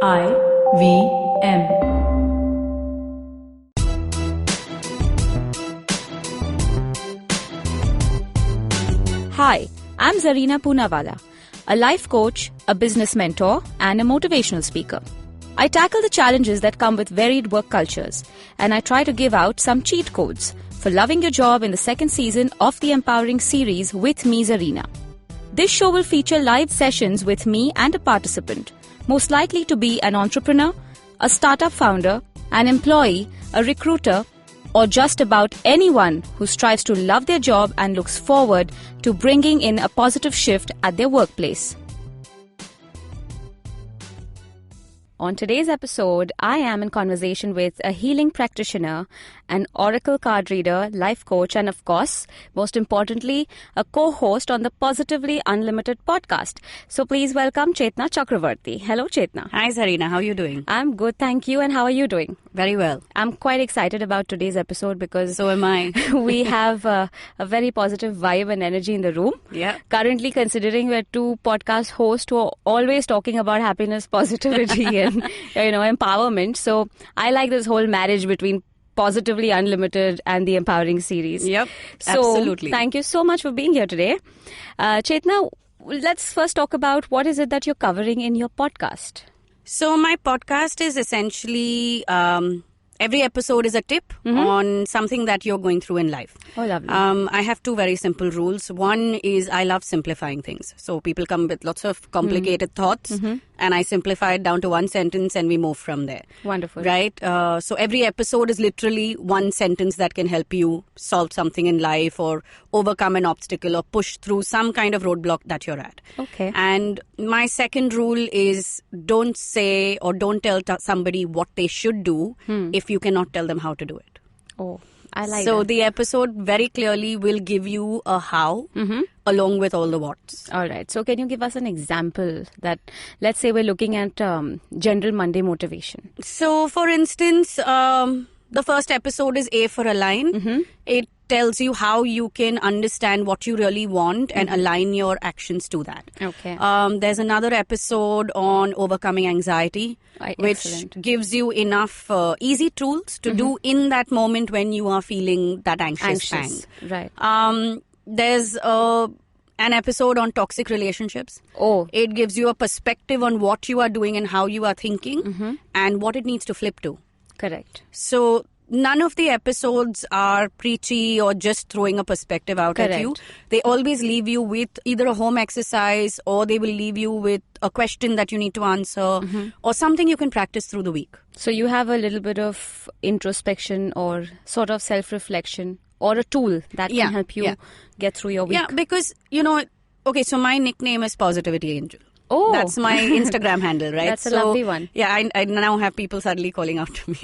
IVM. Hi, I'm Zarina Poonawala, a life coach, a business mentor, and a motivational speaker. I tackle the challenges that come with varied work cultures, and I try to give out some cheat codes for loving your job in the second season of the Empowering series with me, Zarina. This show will feature live sessions with me and a participant, most likely to be an entrepreneur, a startup founder, an employee, a recruiter, or just about anyone who strives to love their job and looks forward to bringing in a positive shift at their workplace. On today's episode, I am in conversation with a healing practitioner, an oracle card reader, life coach, and of course, most importantly, a co-host on the Positively Unlimited podcast. So please welcome Chetna Chakravarthy. Hello, Chetna. Hi, Zarina. How are you doing? I'm good, thank you. And how are you doing? Very well. I'm quite excited about today's episode because So am I. we have a very positive vibe and energy in the room. Yeah. Currently, considering we're two podcast hosts who are always talking about happiness, positivity, and empowerment. So I like this whole marriage between Positively Unlimited and the Empowering series. Yep. So Absolutely. Thank you so much for being here today. Chetna, let's first talk about what is it that you're covering in your podcast. So my podcast is essentially every episode is a tip on something that you're going through in life. Oh, lovely. I have two very simple rules. One is I love simplifying things. So people come with lots of complicated thoughts and I simplify it down to one sentence and we move from there. Wonderful. Right? So every episode is literally one sentence that can help you solve something in life or overcome an obstacle or push through some kind of roadblock that you're at. Okay. And my second rule is don't say or don't tell somebody what they should do if you cannot tell them how to do it. Oh, I like So that. the episode very clearly will give you a how along with all the whats. All right. So can you give us an example that, let's say we're looking at general Monday motivation. So for instance, the first episode is A for Align. It tells you how you can understand what you really want and align your actions to that. Okay. There's another episode on overcoming anxiety, which Excellent. gives you enough easy tools to do in that moment when you are feeling that anxious pang. Right. There's an episode on toxic relationships. Oh, It gives you a perspective on what you are doing and how you are thinking and what it needs to flip to. correct. So none of the episodes are preachy or just throwing a perspective out at you. Correct. They always leave you with either a home exercise or they will leave you with a question that you need to answer or something you can practice through the week. So you have a little bit of introspection or sort of self-reflection or a tool that Yeah, can help you yeah. get through your week. Yeah, because, okay, so my nickname is Positivity Angel. Oh. That's my Instagram handle, right? That's a lovely one. Yeah, I now have people suddenly calling out to me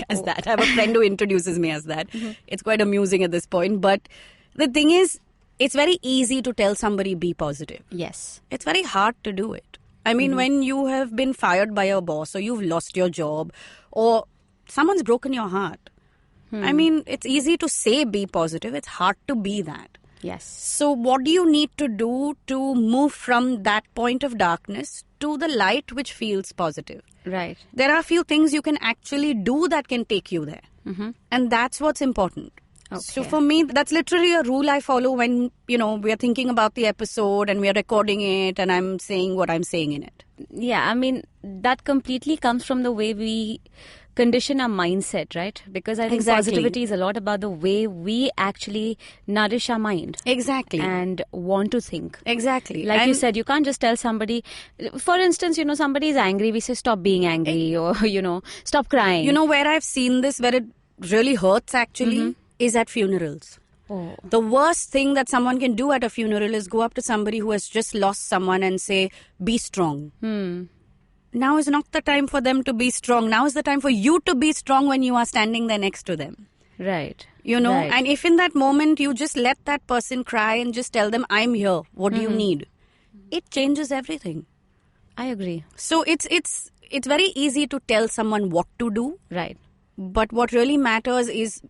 as that. I have a friend who introduces me as that. It's quite amusing at this point. But the thing is, it's very easy to tell somebody be positive. Yes. It's very hard to do it. I mean, when you have been fired by your boss or you've lost your job or someone's broken your heart. I mean, it's easy to say be positive. It's hard to be that. Yes. So what do you need to do to move from that point of darkness to the light which feels positive? Right. There are a few things you can actually do that can take you there. And that's what's important. So Okay. for me, that's literally a rule I follow when, we are thinking about the episode and we are recording it and I'm saying what I'm saying in it. Yeah, I mean, that completely comes from the way we condition our mindset, right? Because I think Exactly. positivity is a lot about the way we actually nourish our mind Exactly. and want to think. Exactly. Like you And- said, you can't just tell somebody, for instance, somebody is angry, we say stop being angry or, stop crying. You know where I've seen this, where it really hurts actually, is at funerals. Oh. The worst thing that someone can do at a funeral is go up to somebody who has just lost someone and say, be strong. Now is not the time for them to be strong. Now is the time for you to be strong when you are standing there next to them. Right. Right. Right. And if in that moment you just let that person cry and just tell them, I'm here, what do you need? It changes everything. I agree. So it's very easy to tell someone what to do, Right. but what really matters is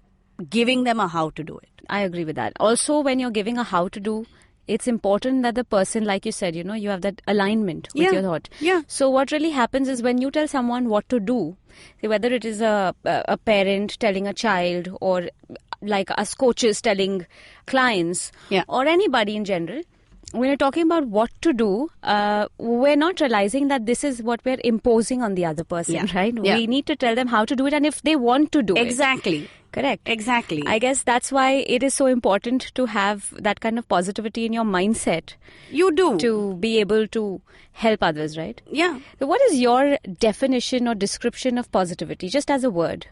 giving them a how to do it. I agree with that. Also, when you're giving a how to do, it's important that the person, like you said, you have that alignment with your thought. Yeah. So what really happens is when you tell someone what to do, say whether it is a parent telling a child, or like us coaches telling clients, or anybody in general, when you're talking about what to do, we're not realizing that this is what we're imposing on the other person, right? Yeah. We need to tell them how to do it, and if they want to do it. Exactly. Correct. Exactly. I guess that's why it is so important to have that kind of positivity in your mindset. You do. To be able to help others, right? Yeah. So what is your definition or description of positivity, just as a word?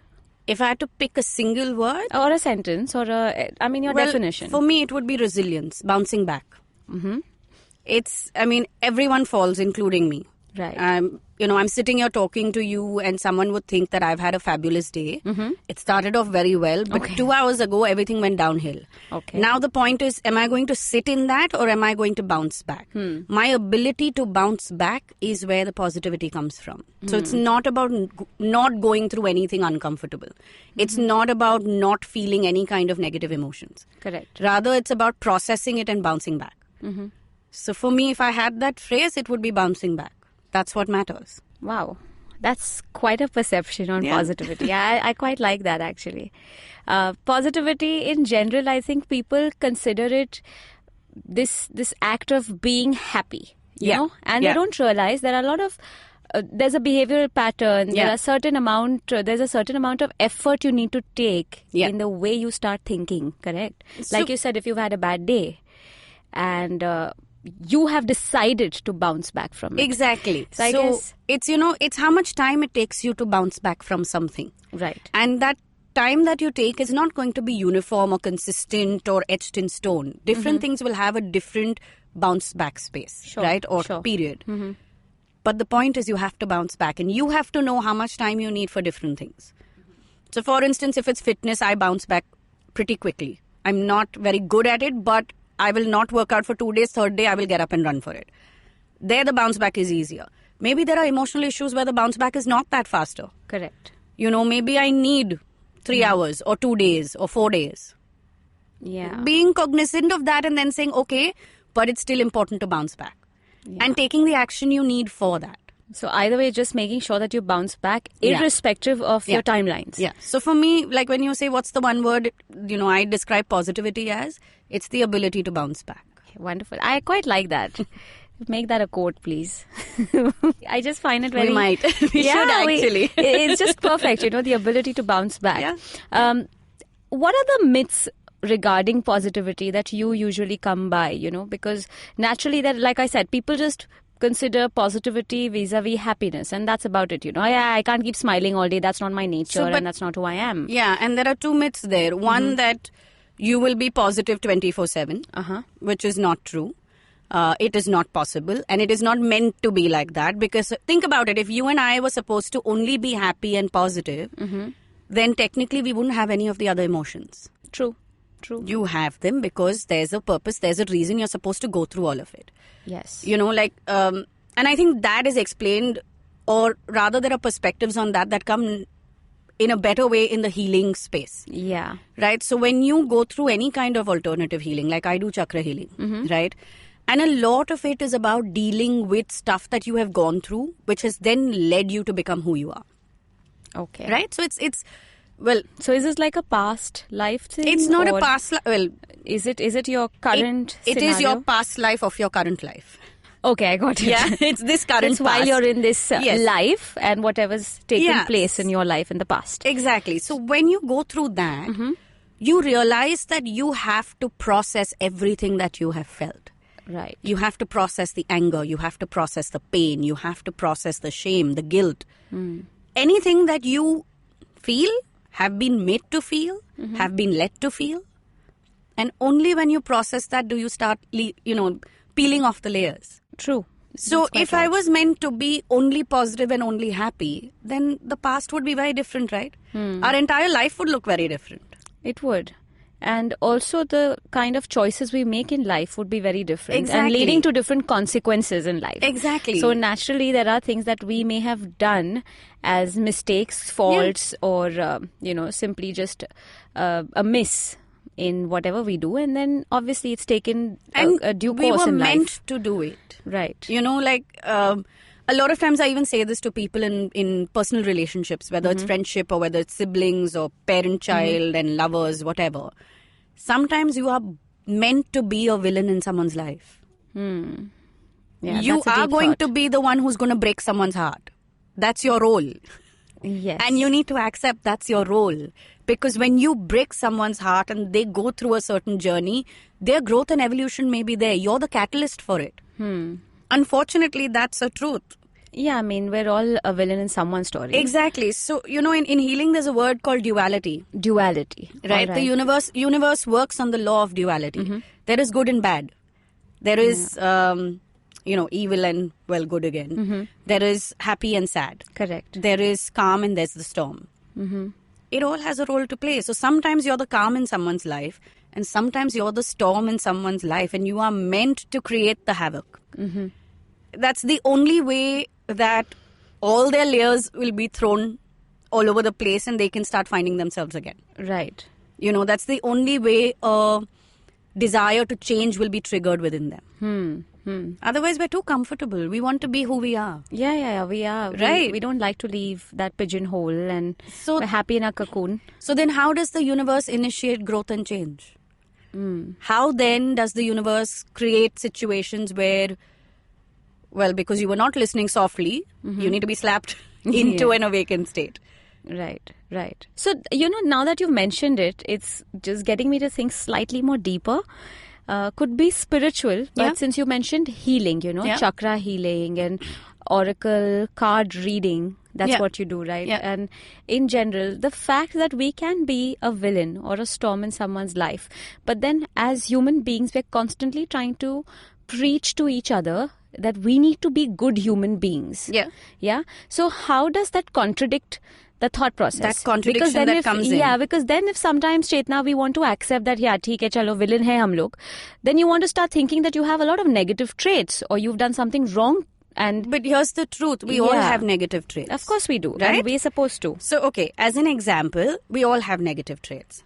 If I had to pick a single word? Or a sentence, or your definition. For me, it would be resilience, bouncing back. Mm-hmm. Everyone falls, including me. Right. I'm sitting here talking to you and someone would think that I've had a fabulous day. Mm-hmm. It started off very well, but 2 hours ago, everything went downhill. Okay. Now the point is, am I going to sit in that or am I going to bounce back? My ability to bounce back is where the positivity comes from. So it's not about not going through anything uncomfortable. It's not about not feeling any kind of negative emotions. Correct. Rather, it's about processing it and bouncing back. Mm-hmm. So for me, if I had that phrase, it would be bouncing back. That's what matters. Wow. That's quite a perception on positivity. I quite like that, actually. Positivity in general, I think people consider it this act of being happy, you know, and they don't realize there are a lot of there's a behavioral pattern. There's a certain amount of effort you need to take in the way you start thinking. Correct. So, like you said, if you've had a bad day, and you have decided to bounce back from it. Exactly. So I guess it's how much time it takes you to bounce back from something. Right. And that time that you take is not going to be uniform or consistent or etched in stone. Different things will have a different bounce back space, right? Or period. Mm-hmm. But the point is you have to bounce back and you have to know how much time you need for different things. So for instance, if it's fitness, I bounce back pretty quickly. I'm not very good at it, but I will not work out for 2 days. Third day, I will get up and run for it. There, the bounce back is easier. Maybe there are emotional issues where the bounce back is not that faster. Correct. Maybe I need 3 hours or 2 days or 4 days. Yeah. Being cognizant of that and then saying, okay, but it's still important to bounce back. And taking the action you need for that. So either way, just making sure that you bounce back irrespective of your timelines. Yeah. So for me, like when you say what's the one word, I describe positivity as, it's the ability to bounce back. Wonderful. I quite like that. Make that a quote, please. I just find it very... We might. We should actually. It's just perfect, the ability to bounce back. Yeah. What are the myths regarding positivity that you usually come by, because naturally that, like I said, people just consider positivity vis-a-vis happiness, and that's about it. I can't keep smiling all day. That's not my nature, and that's not who I am. Yeah, and there are two myths there. One, that you will be positive 24/7, which is not true. It is not possible, and it is not meant to be like that, because think about it. If you and I were supposed to only be happy and positive, then technically we wouldn't have any of the other emotions. True. You have them because there's a purpose, there's a reason you're supposed to go through all of it. Yes. And I think that is explained, or rather there are perspectives on that come in a better way in the healing space. Yeah. Right? So when you go through any kind of alternative healing, like I do Chakra Healing, right? And a lot of it is about dealing with stuff that you have gone through, which has then led you to become who you are. Okay. Right? So it's well, so is this like a past life thing? It's not a past life. Well, is it your current It scenario? is your past life of your current life. Okay, I got it. Yeah, it's this current it's past. While you're in this life and whatever's taken place in your life in the past. Exactly. So when you go through that, you realize that you have to process everything that you have felt. Right. You have to process the anger. You have to process the pain. You have to process the shame, the guilt. Anything that you feel, have been made to feel, have been led to feel. And only when you process that do you start, peeling off the layers. True. So if I was meant to be only positive and only happy, then the past would be very different, right? Our entire life would look very different. It would. And also the kind of choices we make in life would be very different. Exactly. And leading to different consequences in life. Exactly. So naturally there are things that we may have done as mistakes, faults, or, simply just a miss in whatever we do, and then obviously it's taken a due course in life. We were meant to do it. Right. A lot of times I even say this to people in personal relationships, whether it's friendship or whether it's siblings or parent-child and lovers, whatever. Sometimes you are meant to be a villain in someone's life. Yeah, you that's a are deep going thought. to be the one who's going to break someone's heart. That's your role. Yes. And you need to accept that's your role. Because when you break someone's heart and they go through a certain journey, their growth and evolution may be there. You're the catalyst for it. Unfortunately, that's the truth. Yeah, I mean, we're all a villain in someone's story. Exactly. So, in healing, there's a word called duality. Duality. Right? All The universe works on the law of duality. There is good and bad. There is, evil and, good again. There is happy and sad. Correct. There is calm and there's the storm. It all has a role to play. So sometimes you're the calm in someone's life and sometimes you're the storm in someone's life, and you are meant to create the havoc. That's the only way that all their layers will be thrown all over the place and they can start finding themselves again. Right. That's the only way a desire to change will be triggered within them. Otherwise, we're too comfortable. We want to be who we are. Yeah, we are. Right. We don't like to leave that pigeonhole, and So- we're happy in our cocoon. So then how does the universe initiate growth and change? How then does the universe create situations where, because you were not listening softly, you need to be slapped into an awakened state. Right. So, now that you've mentioned it, it's just getting me to think slightly more deeper. Could be spiritual, but Yeah. since you mentioned healing, Yeah. chakra healing and oracle card reading, that's Yeah. what you do, right? Yeah. And in general, the fact that we can be a villain or a storm in someone's life, but then as human beings, we're constantly trying to preach to each other that we need to be good human beings. Yeah. Yeah. So how does that contradict the thought process? That contradiction Because then that if, comes in. Yeah, because then if sometimes, Chetna, we want to accept that, yeah, theek hai, chalo, villain hai hum log, then you want to start thinking that you have a lot of negative traits or you've done something wrong. And But here's the truth. We all Yeah. have negative traits. of course we do. Right? And we're supposed to. So, okay, as an example, we all have negative traits.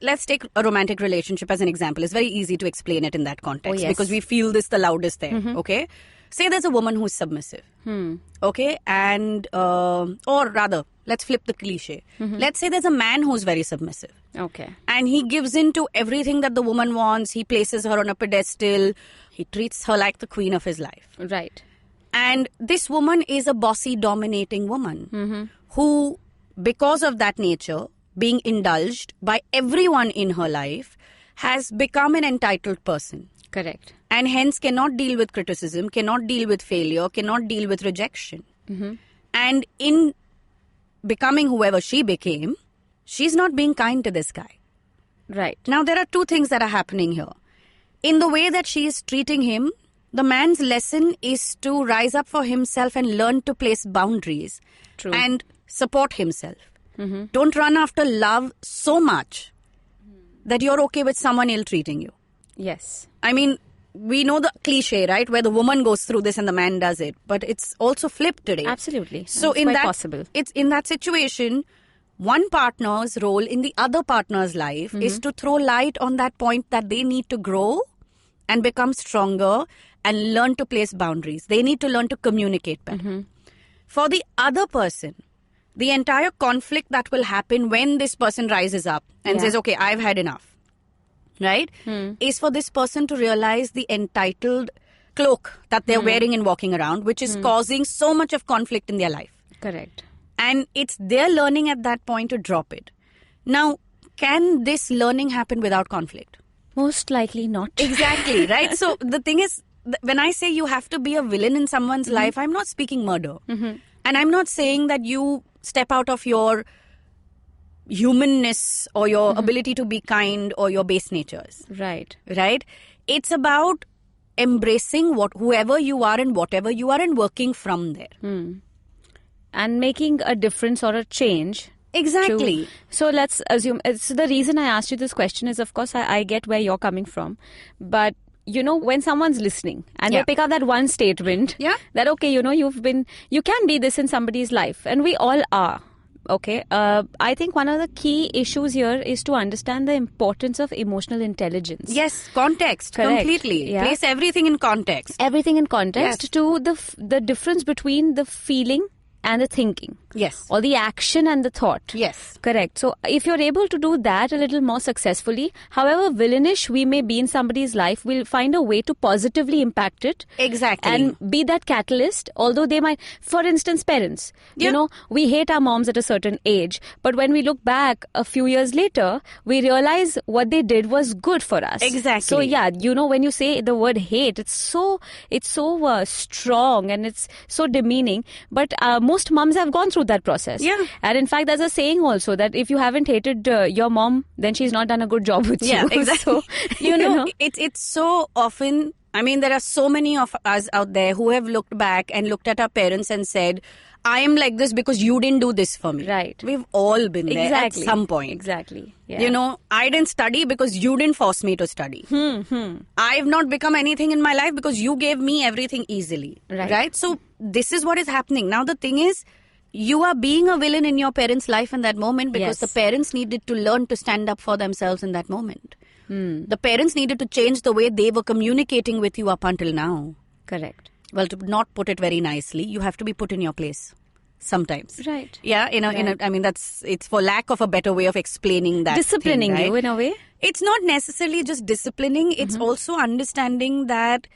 Let's take a romantic relationship as an example. It's very easy to explain it in that context Oh, yes. because we feel this the loudest there, okay? Say there's a woman who's submissive, okay? And, or rather, let's flip the cliche. Let's say there's a man who's very submissive. Okay. And he gives in to everything that the woman wants. He places her on a pedestal. He treats her like the queen of his life. Right. And this woman is a bossy, dominating woman who, because of that nature, being indulged by everyone in her life, has become an entitled person. Correct. And hence cannot deal with criticism, cannot deal with failure, cannot deal with rejection. And in becoming whoever she became, she's not being kind to this guy. Right. Now, there are two things that are happening here. In the way that she is treating him, the man's lesson is to rise up for himself and learn to place boundaries. True. And support himself. Don't run after love so much that you're okay with someone ill-treating you. Yes. I mean, we know the cliche, right? Where the woman goes through this and the man does it. But it's also flipped today. Absolutely. So It's in quite that, possible. it's in that situation, one partner's role in the other partner's life is to throw light on that point that they need to grow and become stronger and learn to place boundaries. They need to learn to communicate better. For the other person, the entire conflict that will happen when this person rises up and Yeah. says, okay, I've had enough, right? Is for this person to realize the entitled cloak that they're wearing and walking around, which is causing so much of conflict in their life. Correct. And it's their learning at that point to drop it. Now, can this learning happen without conflict? Most likely not. Exactly, right? So the thing is, when I say you have to be a villain in someone's life, I'm not speaking murder. And I'm not saying that you step out of your humanness or your ability to be kind or your base natures, Right. right? It's about embracing whoever you are and whatever you are and working from there. And making a difference or a change. Exactly. So let's assume, so the reason I asked you this question is, of course, I get where you're coming from. But, when someone's listening and Yeah. they pick up that one statement, Yeah. that, okay, you can be this in somebody's life. And we all are. Okay. I think one of the key issues here is to understand the importance of emotional intelligence. Yes, context. Correct. Completely. Yeah. Place everything in context. Everything in context Yes. to the difference between the feeling and the thinking. Yes. Or the action and the thought. Yes. Correct. So if you're able to do that a little more successfully, however villainish we may be in somebody's life, we'll find a way to positively impact it. Exactly. And be that catalyst, although they might, for instance, parents. Yeah. You know, we hate our moms at a certain age, but when we look back a few years later, we realize what they did was good for us. Exactly. So yeah, you know, when you say the word hate, it's so strong and it's so demeaning. But most moms have gone through that process. Yeah. And in fact, there's a saying also that if you haven't hated your mom, then she's not done a good job with Yeah, you. exactly. So, you know, it's so often, I mean, there are so many of us out there who have looked back and looked at our parents and said, I am like this because you didn't do this for me. Right. We've all been there Exactly. at some point. Exactly. Yeah. You know, I didn't study because you didn't force me to study. I've not become anything in my life because you gave me everything easily. Right. So this is what is happening. Now the thing is, you are being a villain in your parents' life in that moment because Yes. the parents needed to learn to stand up for themselves in that moment. The parents needed to change the way they were communicating with you up until now. Correct. Well, to not put it very nicely, you have to be put in your place sometimes. Right. Yeah, I mean, it's for lack of a better way of explaining that. Disciplining thing, you right? in a way. It's not necessarily just disciplining. It's also understanding that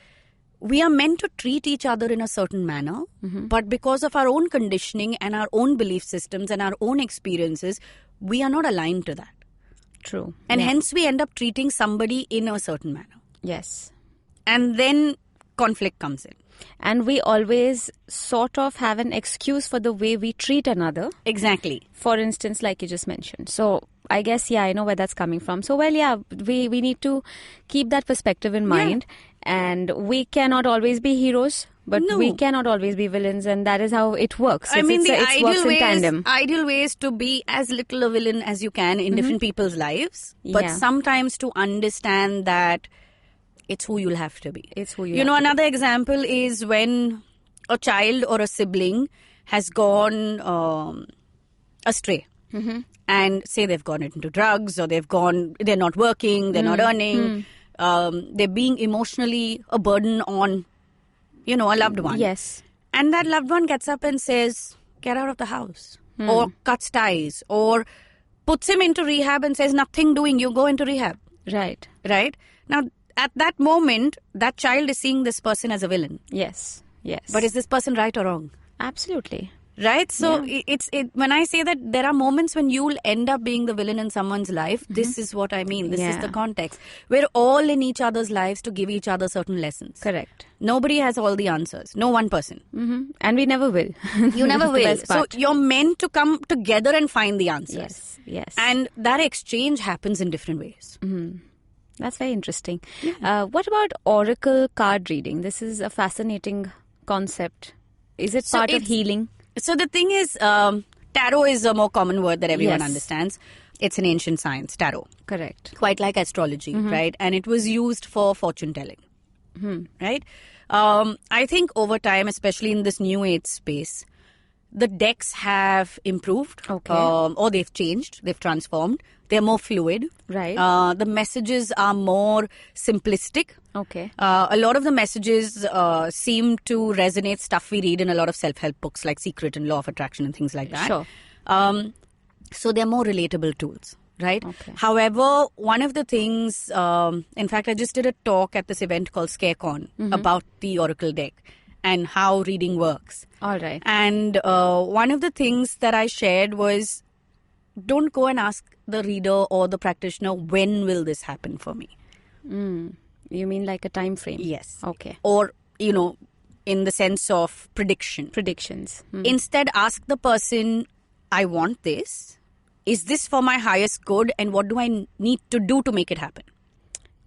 we are meant to treat each other in a certain manner, but because of our own conditioning and our own belief systems and our own experiences, we are not aligned to that. True. And Yeah. hence we end up treating somebody in a certain manner. Yes. And then conflict comes in. And we always sort of have an excuse for the way we treat another. Exactly. For instance, like you just mentioned. So I guess, yeah, I know where that's coming from. So, well, yeah, we need to keep that perspective in mind. And we cannot always be heroes, but No. we cannot always be villains. And that is how it works. I mean, the it works in tandem. ideal way is to be as little a villain as you can in different people's lives. But Yeah. sometimes to understand that it's who you'll have to be. It's who you You have know, to be. another example is when a child or a sibling has gone astray. And say they've gone into drugs or they're not working, they're not earning, they're being emotionally a burden on, a loved one. Yes. And that loved one gets up and says, get out of the house, or cuts ties, or puts him into rehab and says, nothing doing, you go into rehab. Right. Right? Now, at that moment, that child is seeing this person as a villain. Yes. Yes. But is this person right or wrong? Absolutely. Right? So when I say that there are moments when you'll end up being the villain in someone's life, this is what I mean. This is the context. We're all in each other's lives to give each other certain lessons. Correct. Nobody has all the answers. No one person. And we never will. You never That's the will. best So part. you're meant to come together and find the answers. Yes. Yes. And that exchange happens in different ways. That's very interesting. What about oracle card reading? This is a fascinating concept. Is it So part of it's- healing? So the thing is, tarot is a more common word that everyone Yes. understands. It's an ancient science, tarot. Correct. Quite like astrology, right? And it was used for fortune telling, right? I think over time, especially in this new age space, the decks have improved, Okay. or they've changed, they've transformed. They're more fluid. Right. The messages are more simplistic. Okay. A lot of the messages seem to resonate stuff we read in a lot of self-help books like Secret and Law of Attraction and things like that. Sure. So they're more relatable tools, right? Okay. However, one of the things, in fact, I just did a talk at this event called ScareCon about the Oracle deck and how reading works. All right. And one of the things that I shared was, don't go and ask the reader or the practitioner, when will this happen for me? You mean like a time frame? Yes. Okay. Or, in the sense of prediction. Predictions. Instead, ask the person, I want this. Is this for my highest good? And what do I need to do to make it happen?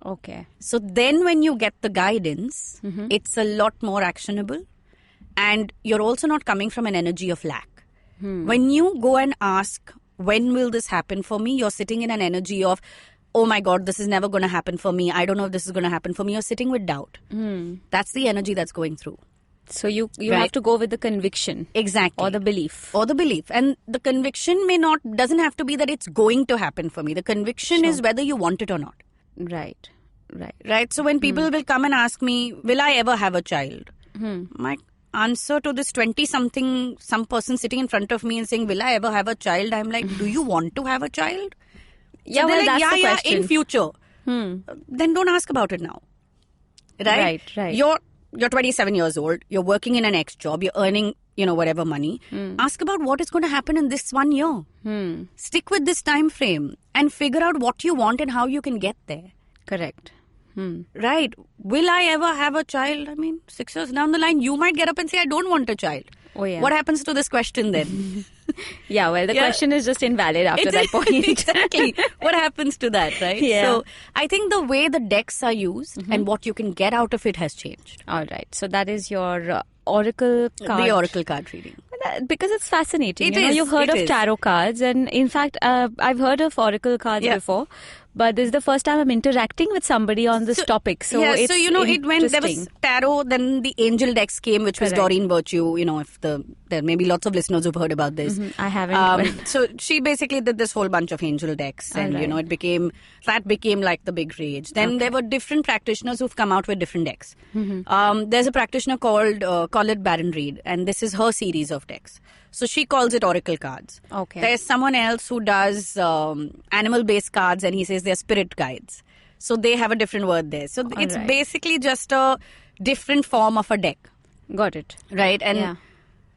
Okay. So then when you get the guidance, it's a lot more actionable. And you're also not coming from an energy of lack. When you go and ask, when will this happen for me? You're sitting in an energy of, oh my God, this is never going to happen for me. I don't know if this is going to happen for me. You're sitting with doubt. That's the energy that's going through. So you Right. have to go with the conviction. Exactly. Or the belief. And the conviction doesn't have to be that it's going to happen for me. The conviction is whether you want it or not. Right. Right? So when people will come and ask me, will I ever have a child? My answer to this 20-something, some person sitting in front of me and saying, will I ever have a child? I'm like, do you want to have a child? Yeah, So they're well, like, that's the yeah, question. in future. Then don't ask about it now. Right? Right. You're 27 years old. You're working in an X job. You're earning, whatever money. Ask about what is going to happen in this 1 year. Stick with this time frame and figure out what you want and how you can get there. Correct. Right. Will I ever have a child? I mean, 6 years down the line, you might get up and say, I don't want a child. Oh, yeah. What happens to this question then? Yeah, well, the question is just invalid after that point. Exactly. What happens to that, right? Yeah. So I think the way the decks are used and what you can get out of it has changed. All right. So that is your oracle card. The oracle card reading. Because it's fascinating. It is, You've heard it of is. tarot cards, and in fact, I've heard of oracle cards before. But this is the first time I'm interacting with somebody on this topic. So it's so it went, there was interesting. tarot, then the angel decks came, which was Correct. Doreen Virtue. If there may be lots of listeners who've heard about this. I haven't. So she basically did this whole bunch of angel decks, and Alright. it became like the big rage. Then there were different practitioners who've come out with different decks. There's a practitioner called Colette Baron Reed, and this is her series of decks. So she calls it oracle cards. Okay. There's someone else who does animal-based cards, and he says they're spirit guides. So they have a different word there. So it's Alright. basically just a different form of a deck, Got it. right? And Yeah.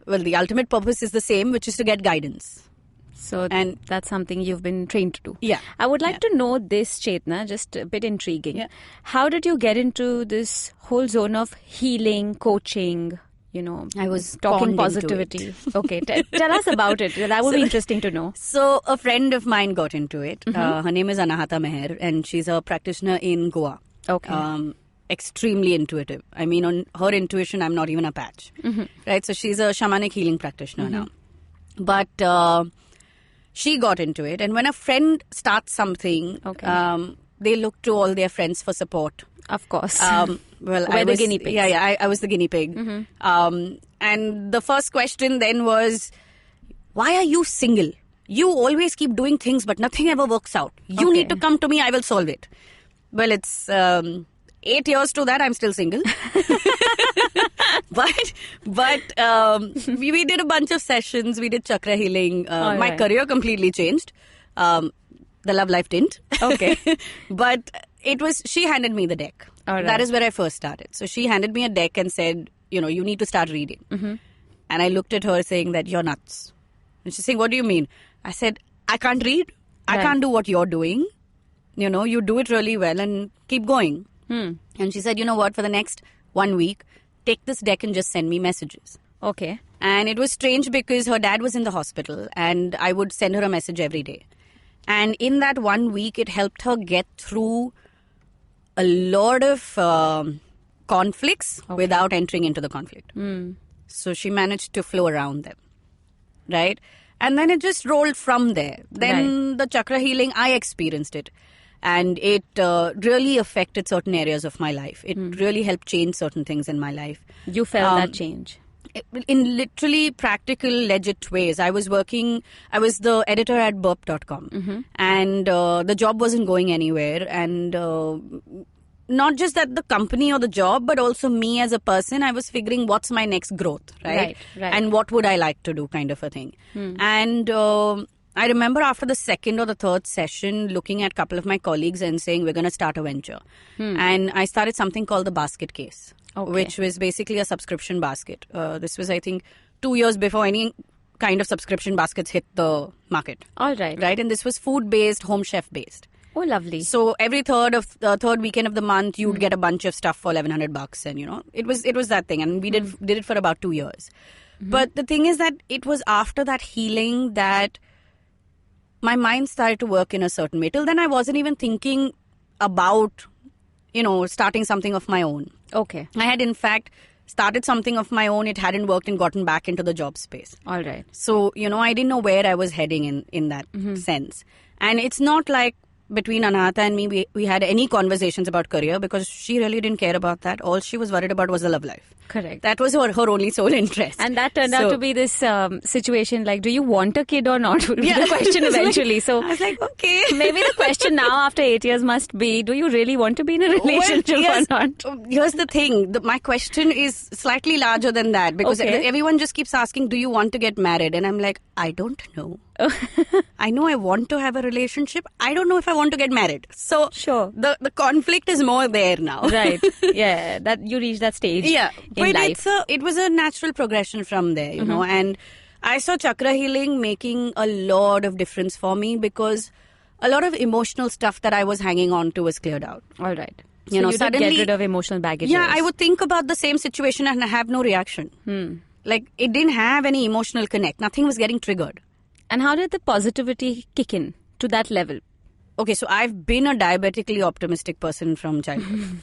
well, the ultimate purpose is the same, which is to get guidance. So And- that's something you've been trained to do. Yeah. I would like to know this, Chetna, just a bit intriguing. Yeah. How did you get into this whole zone of healing, coaching, I was talking conned into positivity? Okay, tell us about it. That would be interesting to know. So a friend of mine got into it. Her name is Anahata Meher, and she's a practitioner in Goa. Okay. Extremely intuitive. I mean, on her intuition, I'm not even a patch. Right? So she's a shamanic healing practitioner now. But she got into it. And when a friend starts something, Okay. they look to all their friends for support. Of course. Well, We're the guinea pigs. Yeah, I was the guinea pig. And the first question then was, why are you single? You always keep doing things, but nothing ever works out. You Okay. need to come to me. I will solve it. Well, it's 8 years to that. I'm still single. But we did a bunch of sessions. We did Chakra Healing. All My right. career completely changed. The love life didn't. Okay. But she handed me the deck. All right. That is where I first started. So she handed me a deck and said, you need to start reading. And I looked at her saying that you're nuts. And she's saying, what do you mean? I said, I can't read. I Right. can't do what you're doing. You do it really well and keep going. And she said, you know what, for the next 1 week, take this deck and just send me messages. Okay. And it was strange because her dad was in the hospital and I would send her a message every day. And in that 1 week, it helped her get through a lot of conflicts without entering into the conflict. So she managed to flow around them, right? And then it just rolled from there. Then the chakra healing, I experienced it. And it really affected certain areas of my life. It really helped change certain things in my life. You felt that change. In literally practical, legit ways. I was the editor at burp.com. And the job wasn't going anywhere. And not just that the company or the job, but also me as a person, I was figuring what's my next growth, right? Right. And what would I like to do, kind of a thing. And I remember after the second or the third session, looking at a couple of my colleagues and saying, we're going to start a venture. And I started something called the Basket Case, which was basically a subscription basket. This was, I think, 2 years before any kind of subscription baskets hit the market. All right. Right? And this was food-based, home chef-based. Oh, lovely. So every third weekend of the month, you'd get a bunch of stuff for $1,100, and it was that thing, and we did it for about 2 years. But the thing is that it was after that healing that my mind started to work in a certain way. Till then, I wasn't even thinking about, starting something of my own. Okay. I had, in fact, started something of my own. It hadn't worked and gotten back into the job space. All right. So, I didn't know where I was heading in that sense. And it's not like between Anahata and me, we had any conversations about career because she really didn't care about that. All she was worried about was the love life. Correct. That was her only sole interest. And that turned out to be this situation like, do you want a kid or not? Would be the question eventually. So I was like, okay. Maybe the question now after 8 years must be, do you really want to be in a relationship or not? Here's the thing. My question is slightly larger than that because everyone just keeps asking, do you want to get married? And I'm like, I don't know. I know I want to have a relationship. I don't know if I want to get married. So sure. The conflict is more there now. Right. Yeah. That you reach that stage in life. It was a natural progression from there, you know. And I saw Chakra Healing making a lot of difference for me because a lot of emotional stuff that I was hanging on to was cleared out. All right. So you suddenly get rid of emotional baggage. Yeah, I would think about the same situation and have no reaction. Like it didn't have any emotional connect. Nothing was getting triggered. And how did the positivity kick in to that level? Okay, so I've been a diabetically optimistic person from childhood.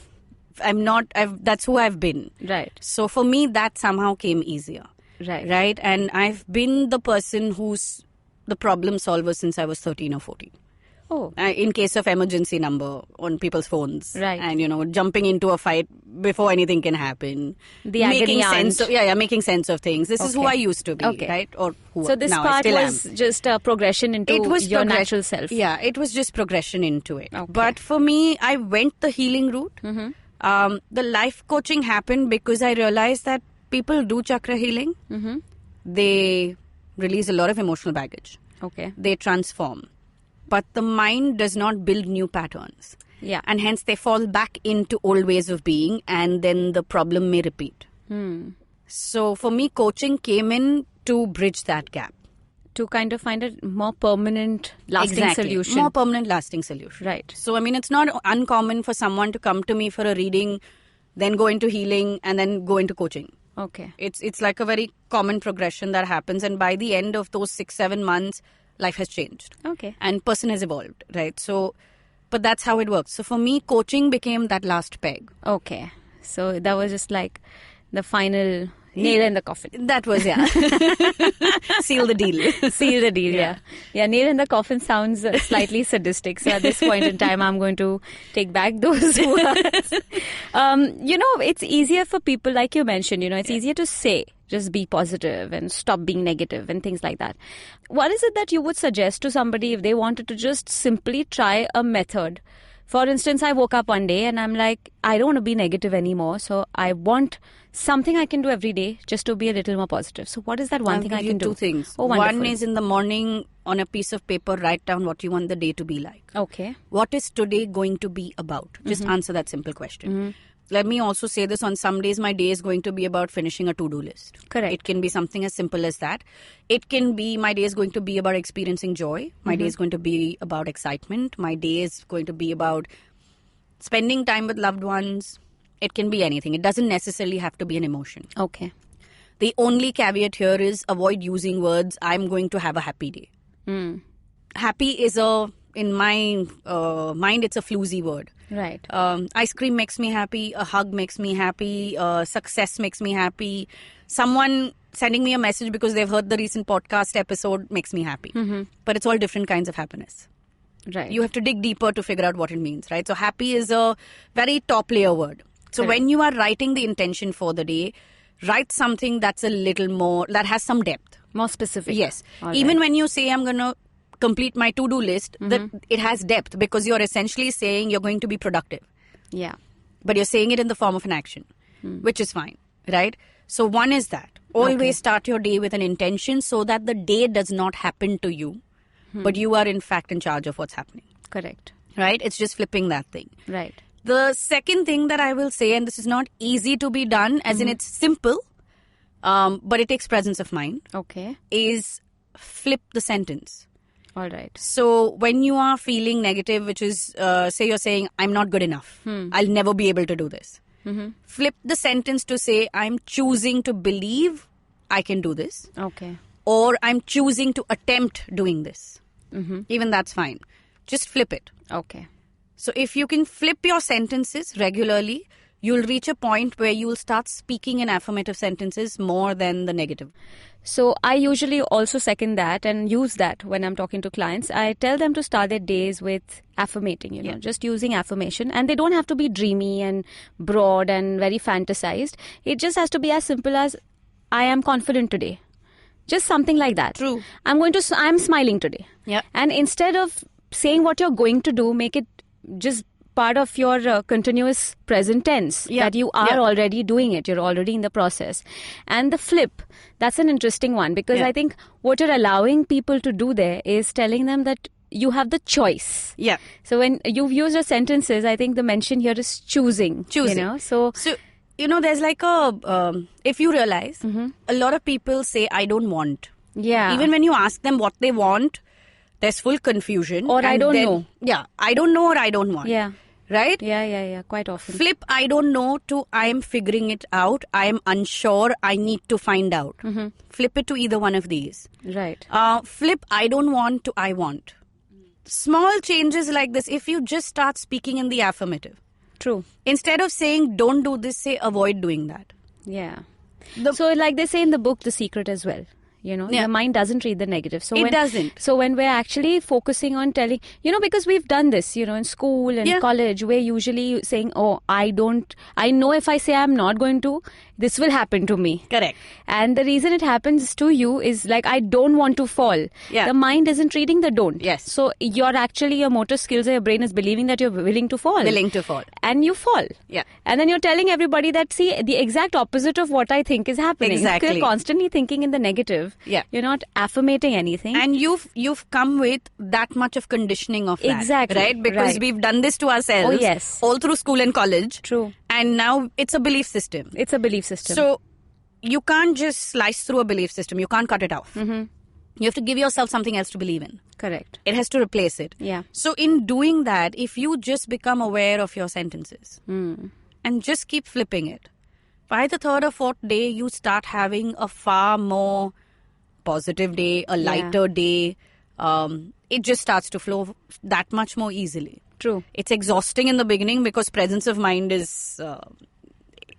That's who I've been. Right. So for me, that somehow came easier. Right. And I've been the person who's the problem solver since I was 13 or 14. Oh. In case of emergency number on people's phones. Right. And, jumping into a fight before anything can happen. The agony aunt. Making sense of things. This is who I used to be, right? Or who so this now part I still was am. just a progression into your natural self. Yeah, it was just progression into it. Okay. But for me, I went the healing route. The life coaching happened because I realized that people do chakra healing. They release a lot of emotional baggage. Okay. They transform. But the mind does not build new patterns. Yeah. And hence they fall back into old ways of being and then the problem may repeat. So for me, coaching came in to bridge that gap. To kind of find a more permanent, lasting solution. More permanent, lasting solution. Right. So, it's not uncommon for someone to come to me for a reading, then go into healing and then go into coaching. Okay. It's like a very common progression that happens. And by the end of those 6-7 months, life has changed. Okay. And person has evolved, right? So, but that's how it works. So for me, coaching became that last peg. Okay. So that was just like the final nail in the coffin. That was, seal the deal. Seal the deal, yeah. Nail in the coffin sounds slightly sadistic. So at this point in time, I'm going to take back those words. It's easier for people, like you mentioned, it's easier to say, just be positive and stop being negative and things like that. What is it that you would suggest to somebody if they wanted to just simply try a method? For instance, I woke up one day and I'm like, I don't want to be negative anymore. So I want something I can do every day just to be a little more positive. So what is that one thing I can do? Two things. Oh, wonderful. One is in the morning on a piece of paper, write down what you want the day to be like. Okay. What is today going to be about? Just answer that simple question. Let me also say this, on some days my day is going to be about finishing a to-do list. Correct. It can be something as simple as that. It can be my day is going to be about experiencing joy. My day is going to be about excitement. My day is going to be about spending time with loved ones. It can be anything. It doesn't necessarily have to be an emotion. Okay. The only caveat here is avoid using words, I'm going to have a happy day. Happy is in my mind, it's a floozy word. Right. Ice cream makes me happy. A hug makes me happy. Success makes me happy. Someone sending me a message because they've heard the recent podcast episode makes me happy. But it's all different kinds of happiness. Right. You have to dig deeper to figure out what it means, right? So happy is a very top layer word. So when you are writing the intention for the day, write something that's a little more, that has some depth. More specific. Yes. All Even right. when you say I'm going to complete my to-do list, that it has depth because you're essentially saying you're going to be productive. Yeah. But you're saying it in the form of an action, which is fine, right? So one is that. Always start your day with an intention so that the day does not happen to you, but you are in fact in charge of what's happening. Correct. Right? It's just flipping that thing. Right. The second thing that I will say, and this is not easy to be done, as in it's simple, but it takes presence of mind, Okay. is flip the sentence. All right. So when you are feeling negative, which is, say you're saying, I'm not good enough. I'll never be able to do this. Flip the sentence to say, I'm choosing to believe I can do this. Okay. Or I'm choosing to attempt doing this. Even that's fine. Just flip it. Okay. So if you can flip your sentences regularly, you'll reach a point where you'll start speaking in affirmative sentences more than the negative. So I usually also second that and use that when I'm talking to clients. I tell them to start their days with affirmating, just using affirmation. And they don't have to be dreamy and broad and very fantasized. It just has to be as simple as, I am confident today. Just something like that. True. I'm smiling today. Yeah. And instead of saying what you're going to do, make it just part of your continuous present tense, that you are already doing it. You're already in the process. And the flip, that's an interesting one, because I think what you're allowing people to do there is telling them that you have the choice. Yeah. So when you've used your sentences, I think the mention here is choosing. So there's like if you realize, a lot of people say, I don't want. Yeah. Even when you ask them what they want, there's full confusion. Or I don't know. Yeah. I don't know or I don't want. Yeah. Right? Yeah. Quite often. Flip, I don't know to I am figuring it out. I am unsure. I need to find out. Flip it to either one of these. Right. Flip, I don't want to I want. Small changes like this, if you just start speaking in the affirmative. True. Instead of saying don't do this, say avoid doing that. Yeah. So like they say in the book, The Secret as well. The mind doesn't read the negative. So it doesn't. So when we're actually focusing on telling, because we've done this, in school and college, we're usually saying, I know if I say I'm not going to, this will happen to me. Correct. And the reason it happens to you is like, I don't want to fall. Yeah. The mind isn't reading the don't. Yes. So your motor skills or your brain is believing that you're willing to fall. And you fall. Yeah. And then you're telling everybody that, see, the exact opposite of what I think is happening. Exactly. You're constantly thinking in the negative. Yeah. You're not affirmating anything. And you've come with that much of conditioning of that. Exactly. Right? Because we've done this to ourselves. Oh, yes. All through school and college. True. And now it's a belief system. It's a belief system. So you can't just slice through a belief system. You can't cut it off. You have to give yourself something else to believe in. Correct. It has to replace it. Yeah. So in doing that, if you just become aware of your sentences and just keep flipping it, by the third or fourth day, you start having a far more positive day, a lighter day. It just starts to flow that much more easily. True. It's exhausting in the beginning because presence of mind is...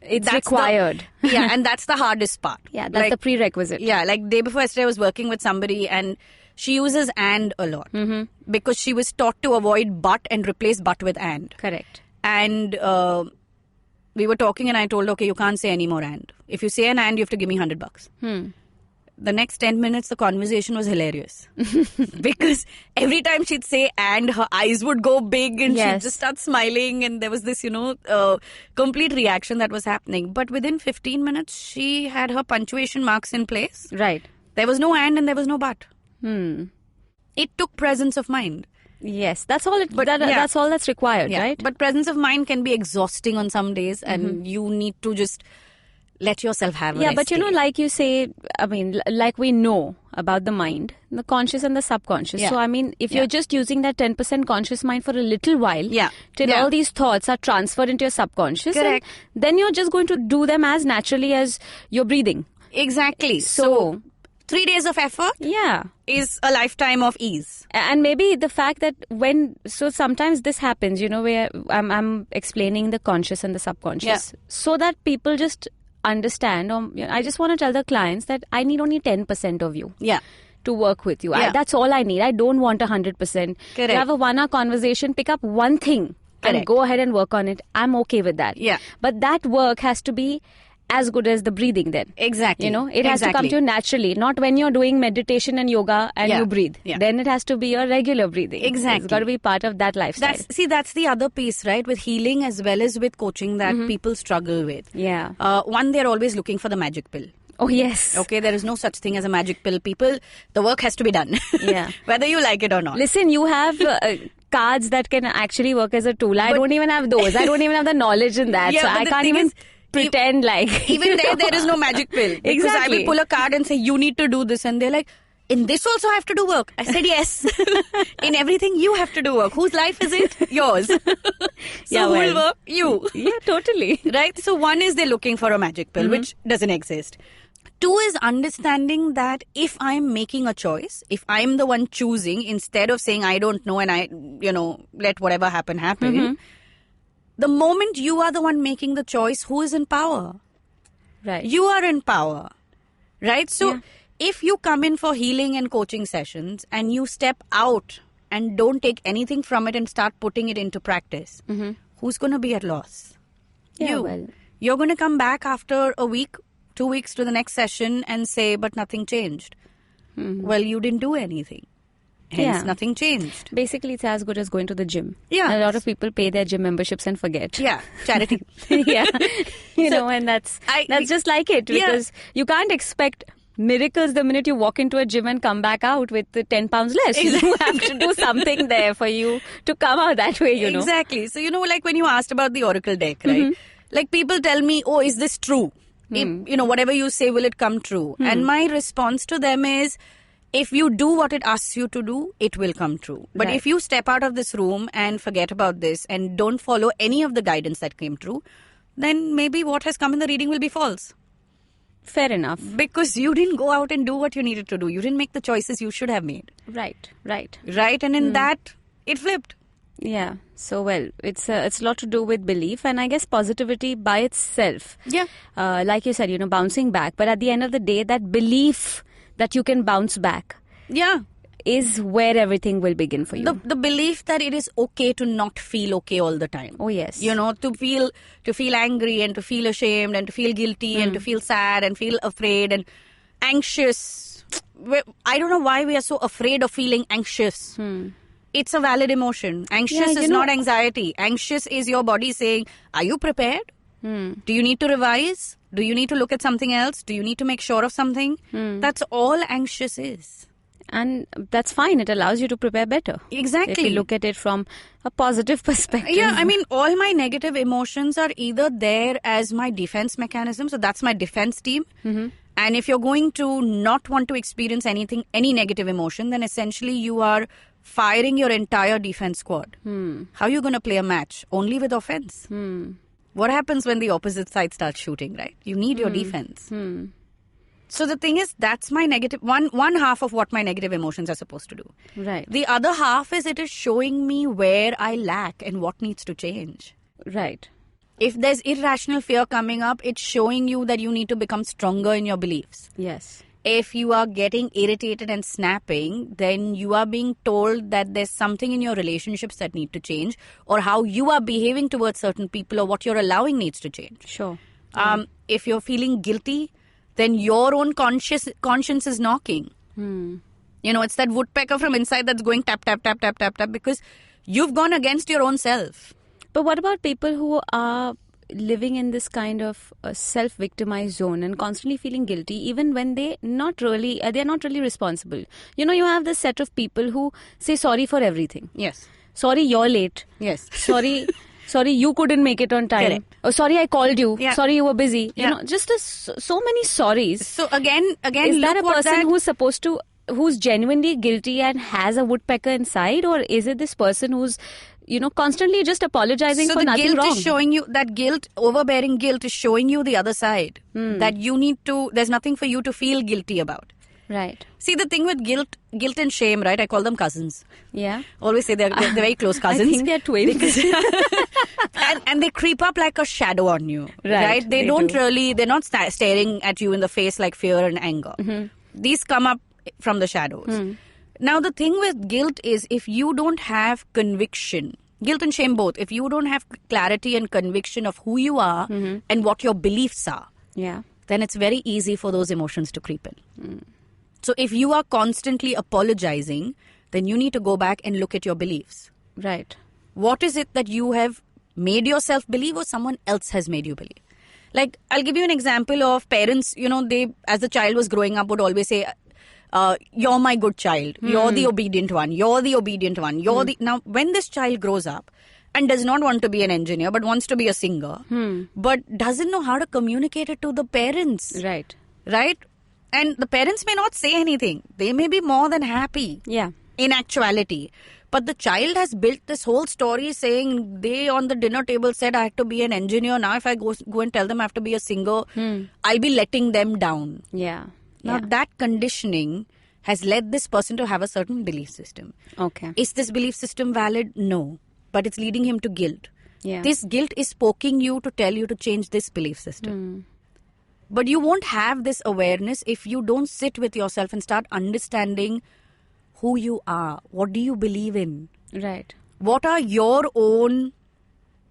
it's required. And that's the hardest part. Yeah, that's the prerequisite. Yeah, like day before yesterday I was working with somebody and she uses and a lot because she was taught to avoid but and replace but with and. Correct. And we were talking and I told her, okay, you can't say any more and. If you say an and, you have to give me $100. The next 10 minutes, the conversation was hilarious. Because every time she'd say and, her eyes would go big and she'd just start smiling. And there was this, complete reaction that was happening. But within 15 minutes, she had her punctuation marks in place. Right. There was no and there was no but. It took presence of mind. Yes, that's all. That's all that's required, right? But presence of mind can be exhausting on some days and you need to just... let yourself have a rest but like you say, like we know about the mind, the conscious and the subconscious. So, if you're just using that 10% conscious mind for a little while, till all these thoughts are transferred into your subconscious, correct, then you're just going to do them as naturally as you're breathing. Exactly. So 3 days of effort is a lifetime of ease. And maybe the fact that sometimes this happens, where I'm explaining the conscious and the subconscious so that people just understand, or I just want to tell the clients that I need only 10% of you to work with you. That's all I need. I don't want 100%. Correct. You have a 1 hour conversation, pick up one thing and go ahead and work on it. I'm okay with that. But that work has to be as good as the breathing then. Exactly. It has to come to you naturally, not when you're doing meditation and yoga and you breathe. Then it has to be your regular breathing. Exactly. It's got to be part of that lifestyle. That's the other piece, right? With healing as well as with coaching that people struggle with. Yeah. One, they're always looking for the magic pill. Oh, yes. Okay, there is no such thing as a magic pill. People, the work has to be done. Whether you like it or not. Listen, you have... cards that can actually work as a tool. I don't even have those. I don't even have the knowledge in that. So I can't even... pretend like... Even there is no magic pill. Because I will pull a card and say, you need to do this. And they're like, in this also I have to do work. I said, yes. In everything you have to do work. Whose life is it? Yours. Who will work? You. Yeah, totally. Right? So one is they're looking for a magic pill, which doesn't exist. 2 is understanding that if I'm making a choice, if I'm the one choosing, instead of saying I don't know and I, let whatever happen, The moment you are the one making the choice, who is in power? Right. You are in power, right? So if you come in for healing and coaching sessions and you step out and don't take anything from it and start putting it into practice, who's going to be at loss? Yeah, You. well. You're going to come back after a week, 2 weeks to the next session and say, but nothing changed. Well, you didn't do anything. Hence, nothing changed. Basically, it's as good as going to the gym. Yeah. A lot of people pay their gym memberships and forget. Yeah, charity. Yeah. And that's just like it, because you can't expect miracles the minute you walk into a gym and come back out with the 10 pounds less. You have to do something there for you to come out that way, you know. Exactly. So, like when you asked about the Oracle deck, right? Like people tell me, oh, is this true? If, whatever you say, will it come true? And my response to them is, if you do what it asks you to do, it will come true. But if you step out of this room and forget about this and don't follow any of the guidance that came true, then maybe what has come in the reading will be false. Fair enough. Because you didn't go out and do what you needed to do. You didn't make the choices you should have made. Right. Right? And in that, it flipped. Yeah. So, well, it's a lot to do with belief, and I guess positivity by itself. Yeah. Like you said, bouncing back. But at the end of the day, that belief that you can bounce back is where everything will begin for you. The belief that it is okay to not feel okay all the time. Oh, yes. To feel angry and to feel ashamed and to feel guilty and to feel sad and feel afraid and anxious. I don't know why we are so afraid of feeling anxious. It's a valid emotion. Anxious is not anxiety. Anxious is your body saying, are you prepared? Do you need to revise? Do you need to look at something else? Do you need to make sure of something? That's all anxious is. And that's fine. It allows you to prepare better. Exactly. If you look at it from a positive perspective. Yeah, I mean, all my negative emotions are either there as my defense mechanism. So that's my defense team. And if you're going to not want to experience any negative emotion, then essentially you are firing your entire defense squad. How are you going to play a match? Only with offense. What happens when the opposite side starts shooting, right? You need your defense. So the thing is, that's my negative, one half of what my negative emotions are supposed to do. Right. The other half is it is showing me where I lack and what needs to change. Right. If there's irrational fear coming up, it's showing you that you need to become stronger in your beliefs. Yes. If you are getting irritated and snapping, then you are being told that there's something in your relationships that need to change, or how you are behaving towards certain people, or what you're allowing needs to change. Sure. If you're feeling guilty, then your own conscience is knocking. It's that woodpecker from inside that's going tap, tap, tap, tap, tap, tap, because you've gone against your own self. But what about people who are living in this kind of self-victimized zone and constantly feeling guilty, even when they're not really responsible? You have this set of people who say sorry for everything. Yes. Sorry, you're late. Yes. Sorry, you couldn't make it on time. Correct. Oh, sorry, I called you. Yeah. Sorry, you were busy. Yeah. Just so many sorries. So again, is that a look person who's genuinely guilty and has a woodpecker inside, or is it this person who's constantly just apologizing for nothing wrong? So the guilt is showing you, that guilt, overbearing guilt is showing you the other side. That you need to, there's nothing for you to feel guilty about. Right. See, the thing with guilt and shame, right? I call them cousins. Yeah. Always say they're very close cousins. I think they're twins. and they creep up like a shadow on you. Right. They're not staring at you in the face like fear and anger. These come up from the shadows. Now, the thing with guilt is, if you don't have conviction, guilt and shame both, if you don't have clarity and conviction of who you are and what your beliefs are, then it's very easy for those emotions to creep in. So if you are constantly apologizing, then you need to go back and look at your beliefs. Right. What is it that you have made yourself believe, or someone else has made you believe? Like, I'll give you an example of parents, they, as the child was growing up, would always say, you're my good child. You're the obedient one. You're the obedient one. Now, when this child grows up and does not want to be an engineer, but wants to be a singer, but doesn't know how to communicate it to the parents. Right. Right? And the parents may not say anything. They may be more than happy. Yeah. In actuality. But the child has built this whole story saying they on the dinner table said I had to be an engineer. Now if I go and tell them I have to be a singer, I'll be letting them down. Yeah. Now that conditioning has led this person to have a certain belief system. Okay. Is this belief system valid? No. But it's leading him to guilt. Yeah. This guilt is poking you to tell you to change this belief system. But you won't have this awareness if you don't sit with yourself and start understanding who you are. What do you believe in? Right. What are your own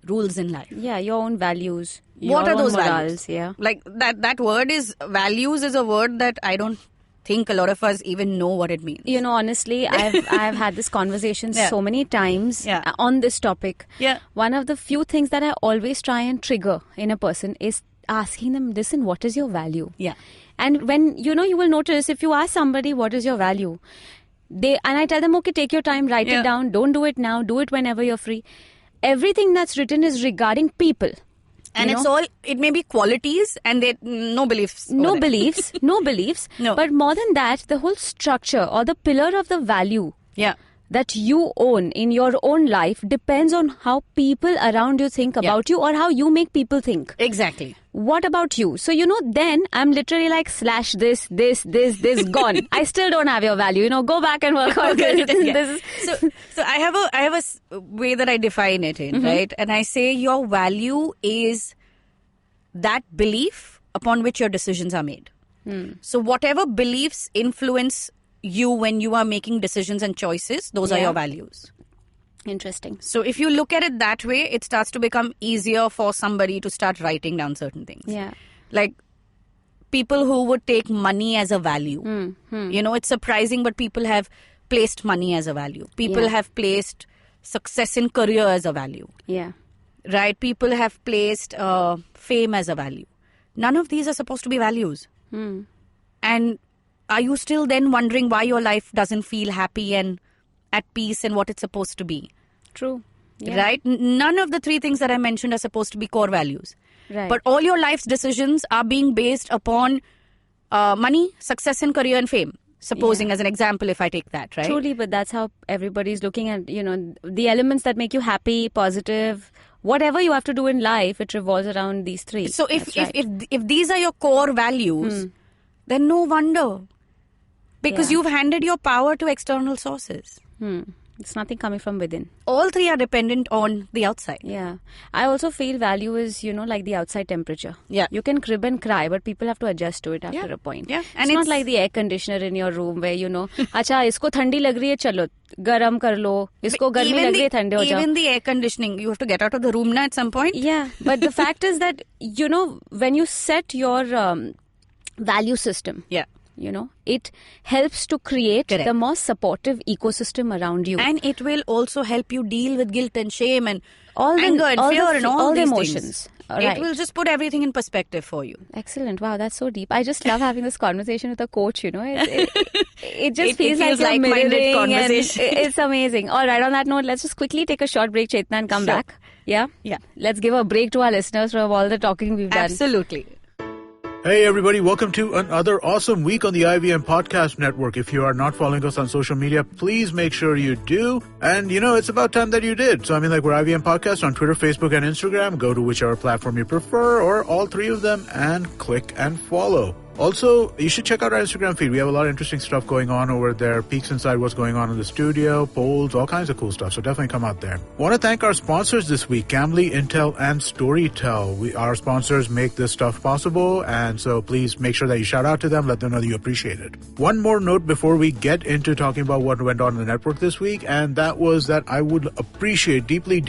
rules in life? Yeah, your own values. What your are those own morals, values? Yeah. Like that word is, values is a word that I don't think a lot of us even know what it means. You know, honestly, I've had this conversation so many times on this topic. Yeah. One of the few things that I always try and trigger in a person is asking them, listen, what is your value? Yeah. And when, you will notice if you ask somebody, what is your value? And I tell them, okay, take your time, write it down. Don't do it now. Do it whenever you're free. Everything that's written is regarding people. And it may be qualities and no beliefs. No beliefs. No. But more than that, the whole structure or the pillar of the value that you own in your own life depends on how people around you think about you or how you make people think. Exactly. What about you? So, then I'm literally like, slash this, gone. I still don't have your value. Go back and work on this. So I have a way that I define it in, right? And I say your value is that belief upon which your decisions are made. So whatever beliefs influence you when you are making decisions and choices, those are your values. Interesting. So if you look at it that way, it starts to become easier for somebody to start writing down certain things. Yeah. Like people who would take money as a value. It's surprising, but people have placed money as a value. People have placed success in career as a value. Yeah. Right? People have placed fame as a value. None of these are supposed to be values. And are you still then wondering why your life doesn't feel happy and at peace and what it's supposed to be? True. Yeah. Right? None of the three things that I mentioned are supposed to be core values. Right. But all your life's decisions are being based upon money, success in career and fame. Supposing as an example, if I take that, right? Truly, but that's how everybody's looking at, the elements that make you happy, positive, whatever you have to do in life, it revolves around these three. So if these are your core values, then no wonder. Because you've handed your power to external sources. It's nothing coming from within. All three are dependent on the outside. Yeah. I also feel value is, like the outside temperature. Yeah. You can crib and cry, but people have to adjust to it after a point. Yeah. And it's not like the air conditioner in your room where, acha, isko thandi lag rahi hai, chalo, garam kar lo. Isko garmi lag rahi hai, thande ho jao. Even the air conditioning, you have to get out of the room now at some point. Yeah. But the fact is that, when you set your value system. Yeah. It helps to create the more supportive ecosystem around you. And it will also help you deal with guilt and shame and anger and fear and all the these emotions. Things. Right. It will just put everything in perspective for you. Excellent. Wow, that's so deep. I just love having this conversation with a coach, It just feels like like-minded conversation. It's amazing. All right, on that note, let's just quickly take a short break, Chetna, and come back. Yeah? Yeah. Let's give a break to our listeners from all the talking we've done. Absolutely. Hey everybody, welcome to another awesome week on the IVM Podcast Network. If you are not following us on social media, please make sure you do. And it's about time that you did. So we're IVM Podcast on Twitter, Facebook, and Instagram. Go to whichever platform you prefer or all three of them and click and follow. Also, you should check out our Instagram feed. We have a lot of interesting stuff going on over there. Peeks inside what's going on in the studio, polls, all kinds of cool stuff. So definitely come out there. Want to thank our sponsors this week, Cambly, Intel, and Storytel. Our sponsors make this stuff possible. And so please make sure that you shout out to them. Let them know that you appreciate it. One more note before we get into talking about what went on in the network this week. And that was that I would appreciate, deeply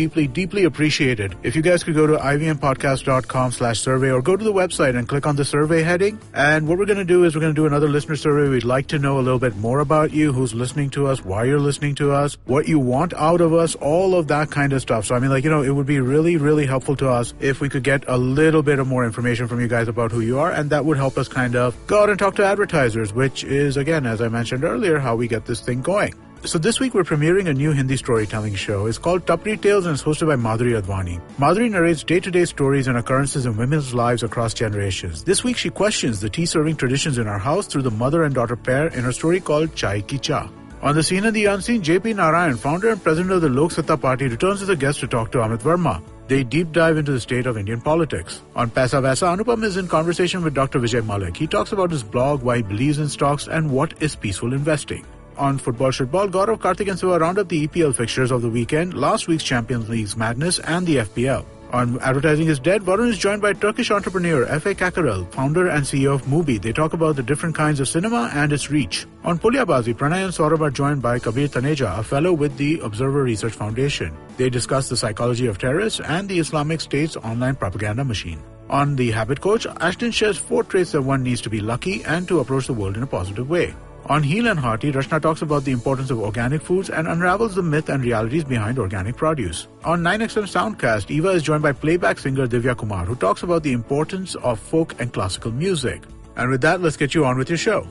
appreciate it, if you guys could go to ivmpodcast.com/survey or go to the website and click on the survey heading. And what we're going to do is we're going to do another listener survey. We'd like to know a little bit more about you, who's listening to us, why you're listening to us, what you want out of us, all of that kind of stuff. So, it would be really helpful to us if we could get a little bit of more information from you guys about who you are. And that would help us kind of go out and talk to advertisers, which is, again, as I mentioned earlier, how we get this thing going. So this week we're premiering a new Hindi storytelling show. It's called Tapri Tales and it's hosted by Madhuri Advani. Madhuri narrates day-to-day stories and occurrences in women's lives across generations. This week she questions the tea-serving traditions in our house through the mother and daughter pair in her story called Chai Ki Cha. On the scene and the unseen, JP Narayan, founder and president of the Lok Satta Party, returns as a guest to talk to Amit Verma. They deep dive into the state of Indian politics. On Paisa Vaisa, Anupam is in conversation with Dr. Vijay Malik. He talks about his blog, why he believes in stocks, and what is peaceful investing. On Football Shitball, Gaurav, Karthik and Siva round up the EPL fixtures of the weekend, last week's Champions League's madness and the FPL. On Advertising is Dead, Varun is joined by Turkish entrepreneur Efe Kakarel, founder and CEO of Mubi. They talk about the different kinds of cinema and its reach. On Pulyabazi, Pranay and Saurabh are joined by Kabir Taneja, a fellow with the Observer Research Foundation. They discuss the psychology of terrorists and the Islamic State's online propaganda machine. On The Habit Coach, Ashton shares 4 traits that one needs to be lucky and to approach the world in a positive way. On Heal and Hearty, Rachna talks about the importance of organic foods and unravels the myth and realities behind organic produce. On 9XM Soundcast, Eva is joined by playback singer Divya Kumar, who talks about the importance of folk and classical music. And with that, let's get you on with your show.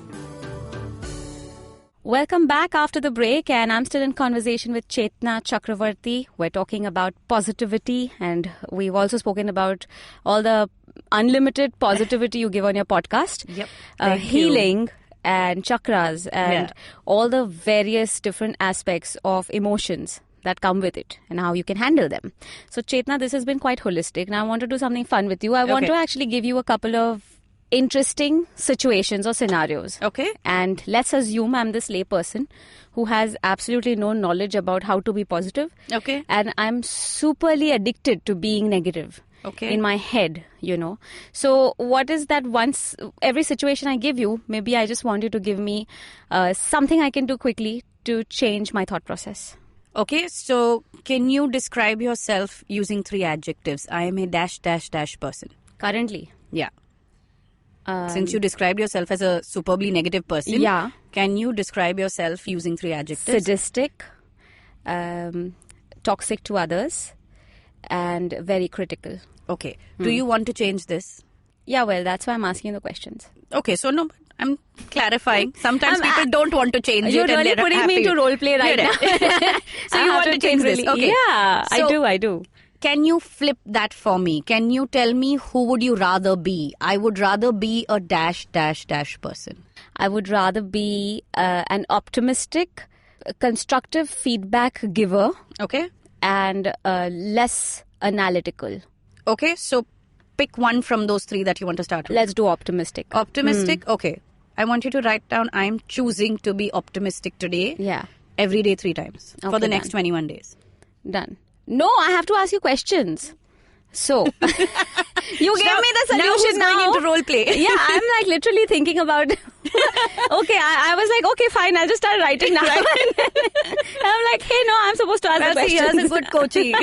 Welcome back after the break, and I'm still in conversation with Chetna Chakravarthy. We're talking about positivity, and we've also spoken about all the unlimited positivity you give on your podcast. Yep. Healing and chakras and all the various different aspects of emotions that come with it and how you can handle them. So Chetna, this has been quite holistic. Now I want to do something fun with you. I want to actually give you a couple of interesting situations or scenarios. Okay. And let's assume I'm this layperson who has absolutely no knowledge about how to be positive. Okay. And I'm superly addicted to being negative. Okay. In my head, So what is that every situation I give you, maybe I just want you to give me something I can do quickly to change my thought process. Okay, so can you describe yourself using 3 adjectives? I am a ... person. Currently? Yeah. Since you described yourself as a superbly negative person, can you describe yourself using 3 adjectives? Sadistic, toxic to others, and very critical. Okay. Do you want to change this? Yeah, well, that's why I'm asking the questions. Okay, so no, I'm clarifying. Sometimes people don't want to change You're it. You're really putting me into role play right now. So you want to change this? Okay. Yeah, So, I do. Can you flip that for me? Can you tell me who would you rather be? I would rather be a ... person. I would rather be an optimistic, constructive feedback giver. Okay. And less analytical. Okay, so pick one from those 3 that you want to start with. Let's do optimistic. Optimistic? Okay. I want you to write down, I'm choosing to be optimistic today. Yeah. Every day 3 times. For the next 21 days. Done. No, I have to ask you questions. So, you gave me the solution now. Going into role play. Yeah, I'm like literally thinking about... Okay, I was like, okay, fine, I'll just start writing now. And I'm like, hey, no, I'm supposed to ask the questions. Here's a good coaching.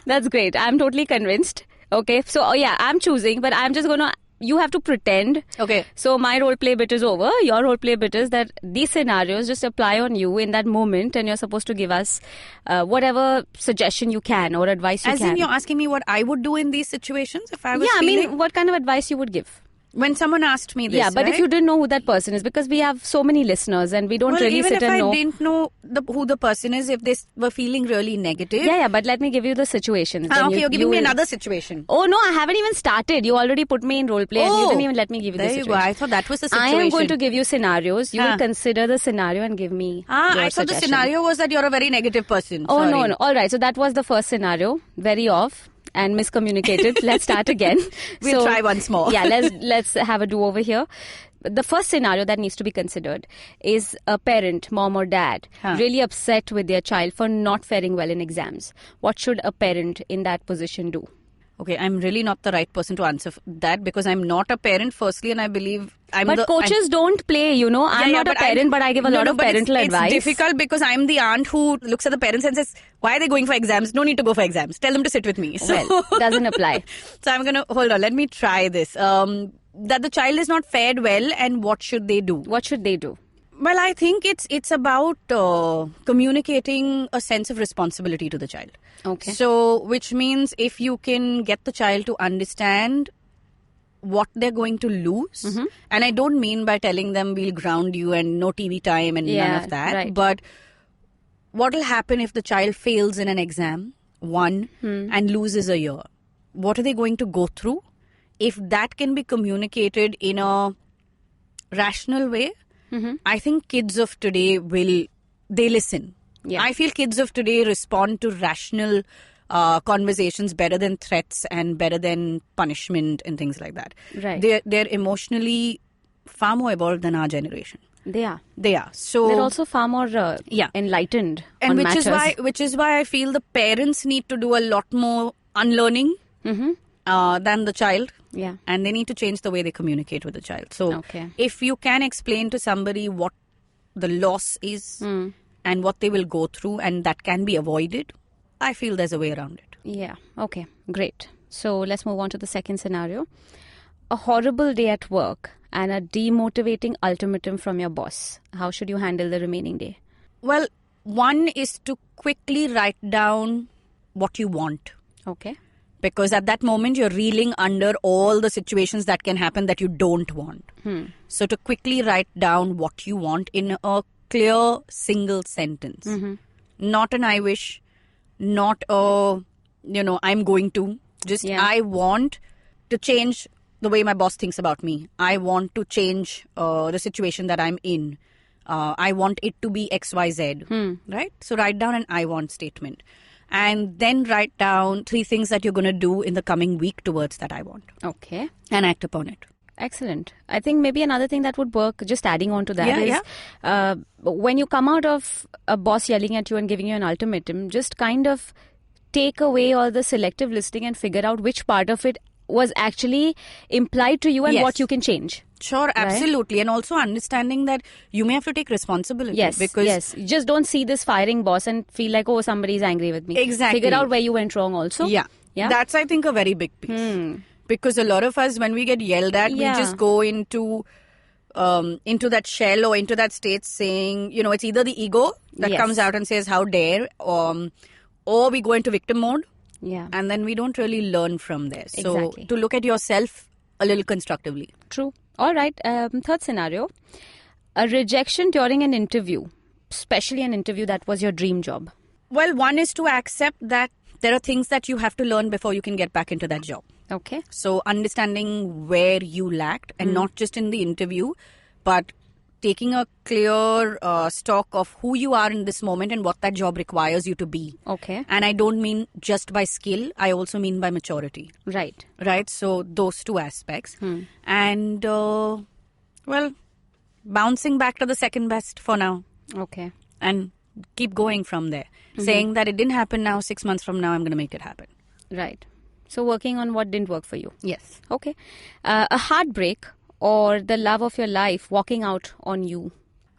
That's great. I'm totally convinced. Okay, so I'm choosing, but I'm just going to... You have to pretend. Okay. So my role play bit is over. Your role play bit is that these scenarios just apply on you in that moment, and you're supposed to give us whatever suggestion you can or advice you can. As in, you're asking me what I would do in these situations if I was feeling... what kind of advice you would give? When someone asked me this, yeah, but right? if you didn't know who that person is, because we have so many listeners and we don't really sit and know. Even if I didn't know who the person is, if they were feeling really negative. Yeah, but let me give you the situations. Okay, you're giving me another situation. Oh, no, I haven't even started. You already put me in role play and you didn't even let me give you the situation. There you go. I thought that was the situation. I am going to give you scenarios. You will consider the scenario and give me I thought the scenario was that you're a very negative person. Oh, no. All right, so that was the first scenario. Very off. And miscommunicated. Let's start again. We'll try once more. Yeah, let's have a do-over here. The first scenario that needs to be considered is a parent, mom or dad, really upset with their child for not faring well in exams. What should a parent in that position do? Okay, I'm really not the right person to answer that because I'm not a parent, firstly, and I believe But coaches don't play, I'm not a parent, but I give a lot of parental advice. It's difficult because I'm the aunt who looks at the parents and says, why are they going for exams? No need to go for exams. Tell them to sit with me. So, well, doesn't apply. So I'm going to, hold on, let me try this. That the child is not fared well and what should they do? What should they do? Well, I think it's about communicating a sense of responsibility to the child. Okay. So, which means if you can get the child to understand what they're going to lose, and I don't mean by telling them we'll ground you and no TV time and none of that, right. But what will happen if the child fails in an exam, and loses a year? What are they going to go through? If that can be communicated in a rational way, I think kids of today they listen. Yeah. I feel kids of today respond to rational conversations better than threats and better than punishment and things like that. Right. They're emotionally far more evolved than our generation. They are. They are. So they're also far more enlightened and on which matters. is why I feel the parents need to do a lot more unlearning than the child. Yeah. And they need to change the way they communicate with the child. So if you can explain to somebody what the loss is and what they will go through, and that can be avoided, I feel there's a way around it. Yeah. Okay. Great. So let's move on to the second scenario. A horrible day at work and a demotivating ultimatum from your boss. How should you handle the remaining day? Well, one is to quickly write down what you want. Okay. Because at that moment, you're reeling under all the situations that can happen that you don't want. So to quickly write down what you want in a clear single sentence. Not an I wish, not a, I'm going to. Just I want to change the way my boss thinks about me. I want to change the situation that I'm in. I want it to be XYZ. Right? So write down an I want statement. And then write down 3 things that you're going to do in the coming week towards that I want. Okay. And act upon it. Excellent. I think maybe another thing that would work, just adding on to that, is when you come out of a boss yelling at you and giving you an ultimatum, just kind of take away all the selective listening and figure out which part of it was actually implied to you and what you can change. Sure, absolutely. Right? And also understanding that you may have to take responsibility. Yes, You just don't see this firing boss and feel like, oh, somebody's angry with me. Exactly. Figure out where you went wrong also. Yeah. That's, I think, a very big piece. Because a lot of us, when we get yelled at, we just go into that shell or into that state saying, it's either the ego that comes out and says, how dare, or we go into victim mode. Yeah. And then we don't really learn from there. So to look at yourself a little constructively. True. All right. Third scenario. A rejection during an interview, especially an interview that was your dream job. Well, one is to accept that there are things that you have to learn before you can get back into that job. Okay. So understanding where you lacked, and not just in the interview, but taking a clear stock of who you are in this moment and what that job requires you to be. Okay. And I don't mean just by skill. I also mean by maturity. Right. Right. So those 2 aspects. And, bouncing back to the second best for now. Okay. And keep going from there. Saying that it didn't happen now, 6 months from now, I'm going to make it happen. Right. So working on what didn't work for you. Yes. Okay. A heartbreak or the love of your life walking out on you?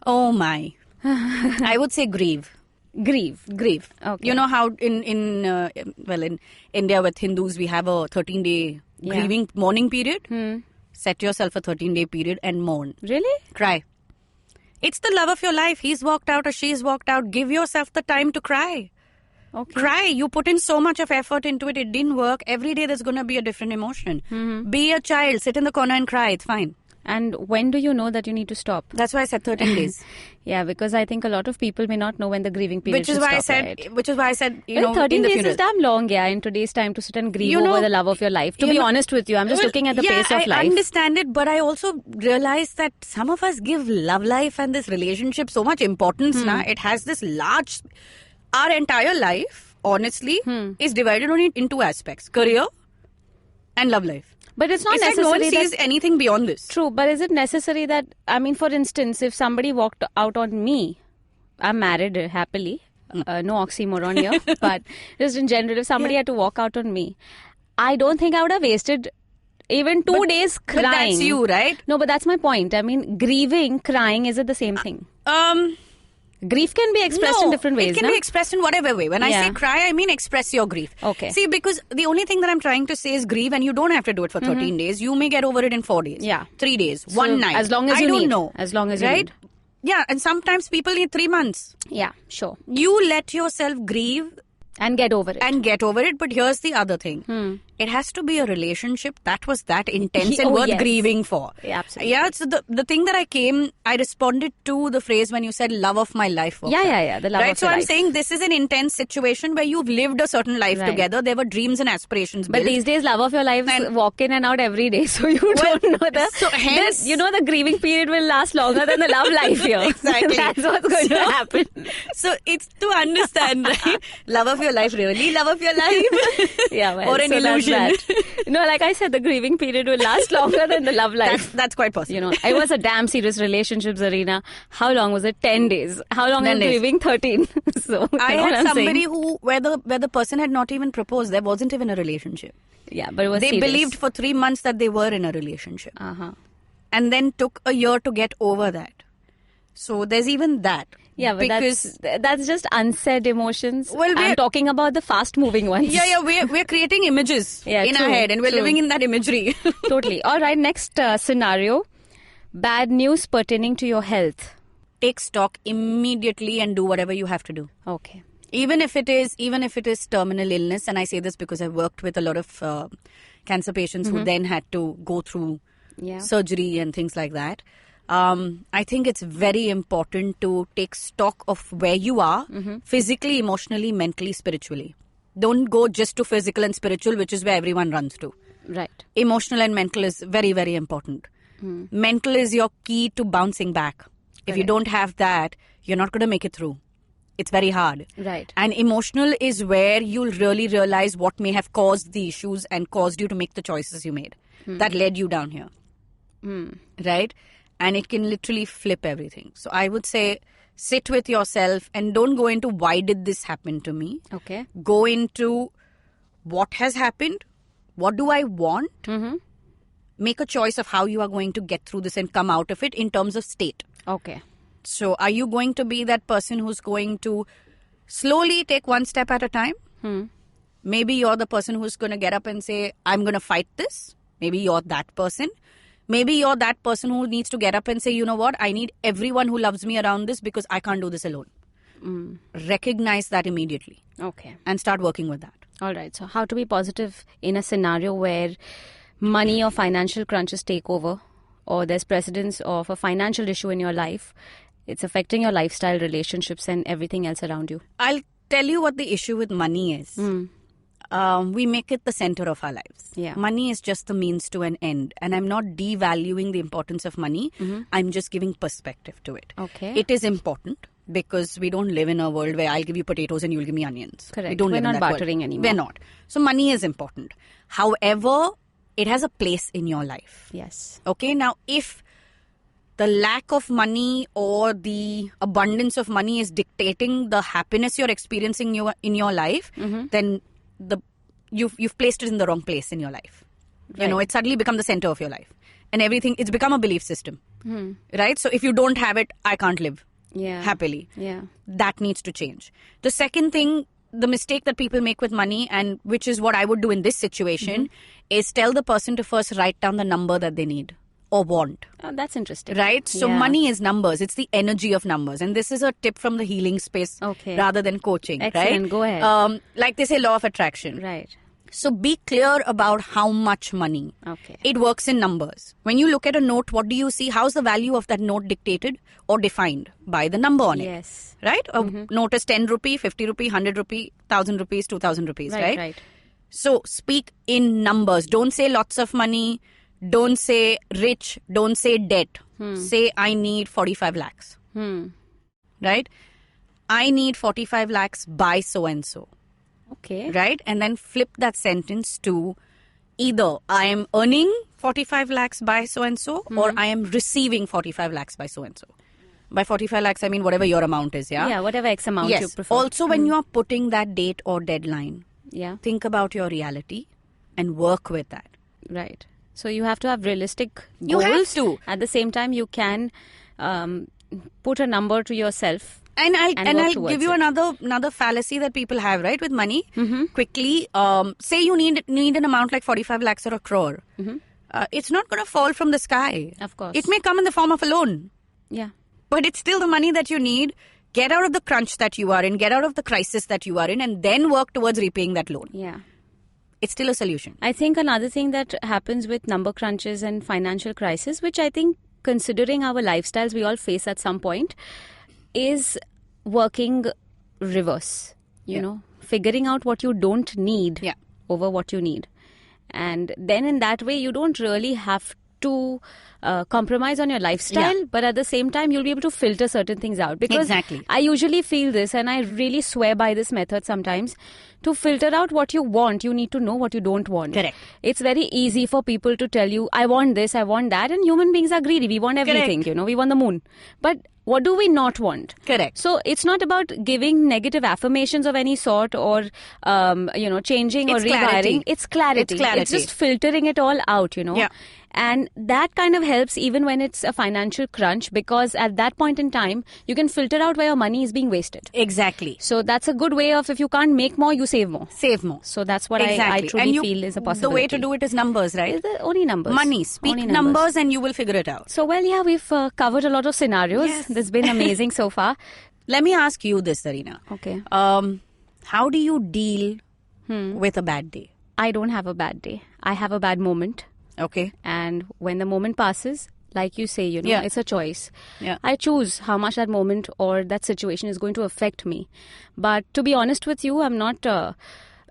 Oh my. I would say grieve. Grieve. Okay. You know how in India with Hindus we have a 13-day grieving mourning period? Set yourself a 13-day period and mourn. Really? Cry. It's the love of your life. He's walked out or she's walked out. Give yourself the time to cry. Okay. Cry. You put in so much of effort into it. It didn't work. Every day there's going to be a different emotion. Be a child. Sit in the corner and cry. It's fine. And when do you know that you need to stop? That's why I said 13 days. Yeah, because I think a lot of people may not know when the grieving period should stop. Which is why I said, 13 days is damn long, in today's time to sit and grieve over the love of your life. To be honest with you, I'm just looking at the pace of life. I understand it, but I also realize that some of us give love life and this relationship so much importance now. It has this large... Our entire life, honestly, is divided only in 2 aspects. Career and love life. But it's not necessary. necessary Like no one sees anything beyond this. True, but is it necessary that, for instance, if somebody walked out on me, I'm married happily, no oxymoron here, but just in general, if somebody had to walk out on me, I don't think I would have wasted even 2 days crying. But that's you, right? No, but that's my point. Grieving, crying, is it the same thing? Grief can be expressed in different ways. It can be expressed in whatever way. When I say cry, I mean express your grief. Okay. See, because the only thing that I'm trying to say is grieve, and you don't have to do it for 13 days. You may get over it in 4 days. Yeah. 3 days. So 1 night. As long as you need. I don't know. As long as you need. Yeah, and sometimes people need 3 months. Yeah, sure. You let yourself grieve. And get over it. But here's the other thing. It has to be a relationship that was that intense and worth grieving for. Yeah, absolutely. Yeah, so the thing that I responded to the phrase when you said love of my life. The love of your life. So I'm saying this is an intense situation where you've lived a certain life together. There were dreams and aspirations built. But these days, love of your life walk in and out every day. So you don't know the grieving period will last longer than the love life here. Exactly. That's what's going to happen. So it's to understand, right? Love of your life, really? Love of your life? Yeah, well, or an illusion? imagine. No, like I said, the grieving period will last longer than the love life. That's quite possible. You know, it was a damn serious relationship, Zarina. How long was it? 10 days. How long is grieving? 13. So I had somebody where the person had not even proposed. There wasn't even a relationship. Yeah, but it was They serious. believed for 3 months that they were in a relationship. Uh-huh. And then took a year to get over that. So there's even that. Yeah, but that's just unsaid emotions. Well, I'm talking about the fast-moving ones. Yeah, we're creating images in our head and we're living in that imagery. Totally. All right, next scenario. Bad news pertaining to your health. Take stock immediately and do whatever you have to do. Okay. Even if it is terminal illness, and I say this because I've worked with a lot of cancer patients who then had to go through surgery and things like that. I think it's very important to take stock of where you are physically, emotionally, mentally, spiritually. Don't go just to physical and spiritual, which is where everyone runs to. Right. Emotional and mental is very, very important. Mental is your key to bouncing back. If you don't have that, you're not going to make it through. It's very hard. Right. And emotional is where you'll really realize what may have caused the issues and caused you to make the choices you made that led you down here. Right? And it can literally flip everything. So I would say sit with yourself and don't go into why did this happen to me. Okay. Go into what has happened, what do I want. Make a choice of how you are going to get through this and come out of it in terms of state. Okay. So are you going to be that person who's going to slowly take one step at a time? Maybe you're the person who's going to get up and say, I'm going to fight this. Maybe you're that person. Maybe you're that person who needs to get up and say, you know what, I need everyone who loves me around this because I can't do this alone. Recognize that immediately. Okay. And start working with that. All right. So how to be positive in a scenario where money or financial crunches take over, or there's precedence of a financial issue in your life. It's affecting your lifestyle, relationships, and everything else around you. I'll tell you what the issue with money is. We make it the center of our lives. Yeah. Money is just the means to an end. And I'm not devaluing the importance of money. I'm just giving perspective to it. Okay. It is important because we don't live in a world where I'll give you potatoes and you'll give me onions. Correct. We don't live We're in not that bartering world. anymore. We're not. So money is important. However, it has a place in your life. Yes. Okay. Now, if the lack of money or the abundance of money is dictating the happiness you're experiencing in your life, then you've placed it in the wrong place in your life. Right. You know, it's suddenly become the center of your life. And everything, it's become a belief system. Right? So if you don't have it, I can't live happily. Yeah. That needs to change. The second thing, the mistake that people make with money, and which is what I would do in this situation, is tell the person to first write down the number that they need or want. Oh, that's interesting. Right? So money is numbers. It's the energy of numbers. And this is a tip from the healing space rather than coaching. Excellent. Right? Go ahead. Like they say, law of attraction. Right. So be clear about how much money. Okay. It works in numbers. When you look at a note, what do you see? How's the value of that note dictated or defined? By the number on it. Yes. Right? A note is 10 rupee, 50 rupee, 100 rupee, 1000 rupees, 2000 rupees. Right? So speak in numbers. Don't say lots of money. Don't say rich. Don't say debt. Say I need 45 lakhs. Right? I need 45 lakhs by so and so. Okay. Right? And then flip that sentence to either I am earning 45 lakhs by so and so or I am receiving 45 lakhs by so and so. By 45 lakhs, I mean whatever your amount is. Yeah. Yeah, whatever X amount you prefer. Also, when you are putting that date or deadline, think about your reality and work with that. Right. So you have to have realistic goals. You have to. At the same time, you can put a number to yourself. And I'll give you another fallacy that people have, right, with money. Quickly, say you need an amount like 45 lakhs or a crore. It's not going to fall from the sky. Of course. It may come in the form of a loan. Yeah. But it's still the money that you need. Get out of the crunch that you are in. Get out of the crisis that you are in. And then work towards repaying that loan. Yeah. It's still a solution. I think another thing that happens with number crunches and financial crisis, which I think considering our lifestyles we all face at some point, is working reverse. You know, figuring out what you don't need over what you need. And then in that way, you don't really have to compromise on your lifestyle, but at the same time, you'll be able to filter certain things out. Because I usually feel this, and I really swear by this method sometimes. To filter out what you want, you need to know what you don't want. Correct. It's very easy for people to tell you, I want this, I want that. And human beings are greedy. We want everything, we want the moon. But what do we not want? Correct. So it's not about giving negative affirmations of any sort or, changing or rewiring. It's clarity. It's just filtering it all out, Yeah. And that kind of helps even when it's a financial crunch, because at that point in time, you can filter out where your money is being wasted. Exactly. So that's a good way of, if you can't make more, you save more. Save more. So that's what I truly feel is a possibility. The way to do it is numbers, right? It's the only numbers. Money. Speak numbers and you will figure it out. So, we've covered a lot of scenarios. Yes. This has been amazing so far. Let me ask you this, Zarina. Okay. How do you deal with a bad day? I don't have a bad day. I have a bad moment. Okay. And when the moment passes, like you say, it's a choice. Yeah. I choose how much that moment or that situation is going to affect me. But to be honest with you, I'm not...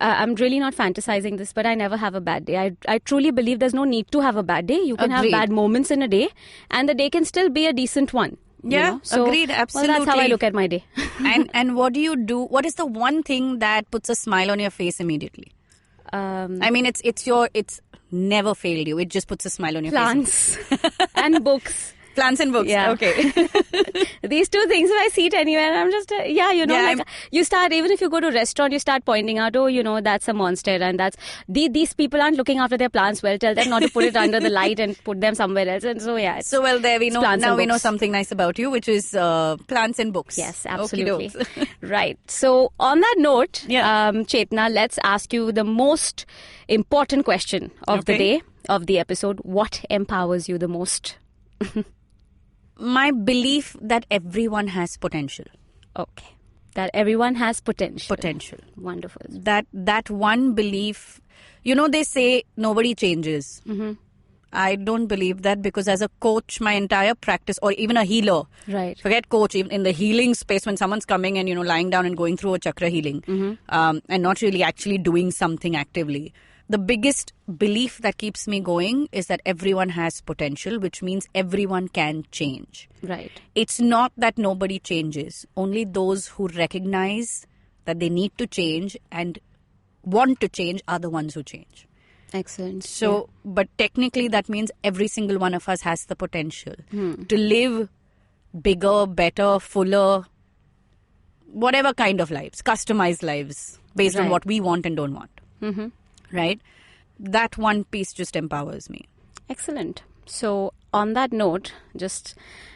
I'm really not fantasizing this, but I never have a bad day. I truly believe there's no need to have a bad day. You can have bad moments in a day, and the day can still be a decent one. Yeah, So, agreed. Absolutely. Well, that's how I look at my day. And what do you do? What is the one thing that puts a smile on your face immediately? It's never failed you. It just puts a smile on your face. Plants and books. Plants and books. Yeah. Okay. These two things, if I see it anywhere, I'm just, you start, even if you go to a restaurant, you start pointing out, that's a monster, and that's, these people aren't looking after their plants well. Tell them not to put it under the light and put them somewhere else. And so, there we know, now we know something nice about you, which is plants and books. Yes, absolutely. Right. So, on that note, Chetna, let's ask you the most important question of the day, of the episode. What empowers you the most? My belief that everyone has potential. Okay. That everyone has potential. Potential. Wonderful. That one belief, they say nobody changes. Mm-hmm. I don't believe that, because as a coach, my entire practice, or even a healer, right? Forget coach, even in the healing space, when someone's coming and, lying down and going through a chakra healing, and not really actually doing something actively. The biggest belief that keeps me going is that everyone has potential, which means everyone can change. Right. It's not that nobody changes. Only those who recognize that they need to change and want to change are the ones who change. Excellent. So, but technically that means every single one of us has the potential to live bigger, better, fuller, whatever kind of lives, customized lives based on what we want and don't want. Mm-hmm. Right? That one piece just empowers me. Excellent. So, on that note, just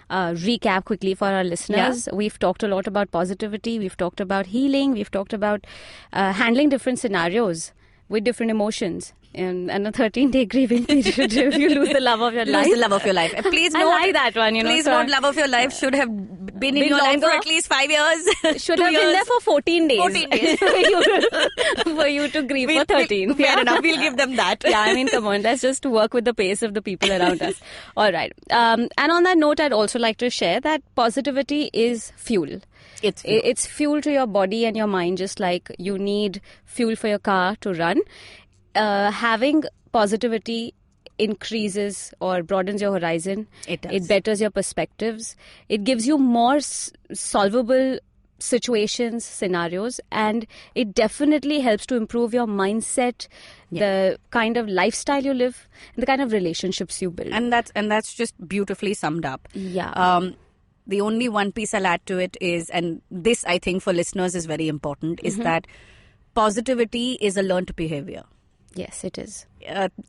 recap quickly for our listeners. Yeah. We've talked a lot about positivity. We've talked about healing. We've talked about handling different scenarios with different emotions. And a 13-day grieving period if you lose the love of your life. Lose the love of your life. Please note, I like that one. Please note, love of your life should have been in your life for at least 5 years. Should have been there for 14 days. 14 days. for you to grieve for 13. Fair enough. We'll give them that. Come on. Let's just work with the pace of the people around us. All right. And on that note, I'd also like to share that positivity is fuel. It's fuel to your body and your mind, just like you need fuel for your car to run. Having positivity increases or broadens your horizon. It does. It betters your perspectives. It gives you more solvable situations, scenarios, and it definitely helps to improve your mindset, the kind of lifestyle you live, and the kind of relationships you build. And that's just beautifully summed up. Yeah. The only one piece I'll add to it is, and this I think for listeners is very important, is that positivity is a learned behavior. Yes, it is.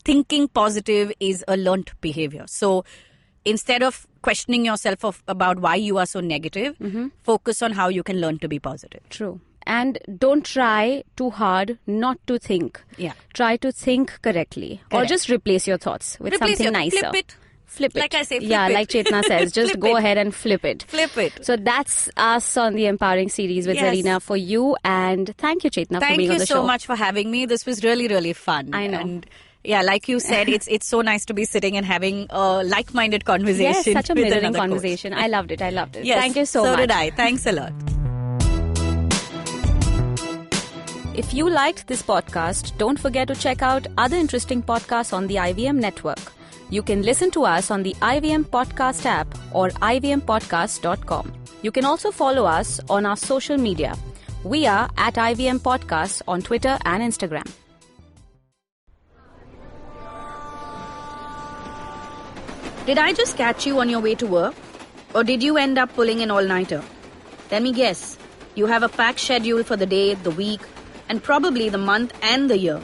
Thinking positive is a learnt behavior. So instead of questioning yourself about why you are so negative, focus on how you can learn to be positive. True. And don't try too hard not to think. Yeah. Try to think correctly. Or just replace your thoughts with something nicer. Flip it. Like I say, flip it. it. Like Chetna says, just go ahead and flip it. Flip it. So that's us on the Empowering series with Zarina for you. And thank you, Chetna, for being on the show. Thank you so much for having me. This was really, really fun. I know. And like you said, it's so nice to be sitting and having a like-minded conversation. Yes, such a mirroring coach. conversation. I loved it. Yes, thank you so much. So did I. Thanks a lot. If you liked this podcast, don't forget to check out other interesting podcasts on the IVM network. You can listen to us on the IVM Podcast app or ivmpodcast.com. You can also follow us on our social media. We are at IVM Podcasts on Twitter and Instagram. Did I just catch you on your way to work? Or did you end up pulling an all-nighter? Let me guess. You have a packed schedule for the day, the week, and probably the month and the year.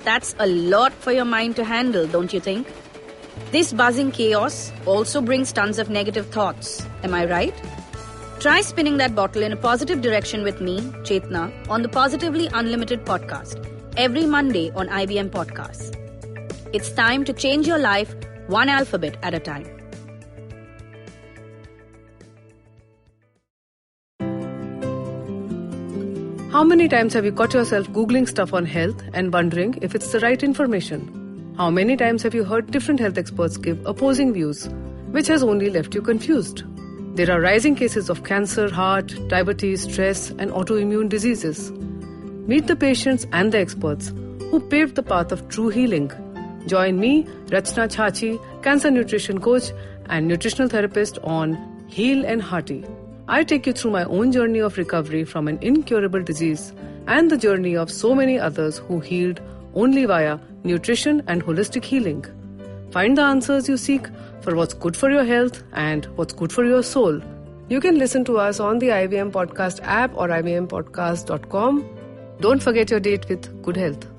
That's a lot for your mind to handle, don't you think? This buzzing chaos also brings tons of negative thoughts. Am I right? Try spinning that bottle in a positive direction with me, Chetna, on the Positively Unlimited podcast, every Monday on IVM Podcasts. It's time to change your life one alphabet at a time. How many times have you caught yourself Googling stuff on health and wondering if it's the right information? How many times have you heard different health experts give opposing views, which has only left you confused? There are rising cases of cancer, heart, diabetes, stress, and autoimmune diseases. Meet the patients and the experts who paved the path of true healing. Join me, Chetna Chakravarthy, cancer nutrition coach and nutritional therapist on Heal and Hearty. I take you through my own journey of recovery from an incurable disease and the journey of so many others who healed only via nutrition and holistic healing. Find the answers you seek for what's good for your health and what's good for your soul. You can listen to us on the IVM Podcast app or ivmpodcast.com. Don't forget your date with good health.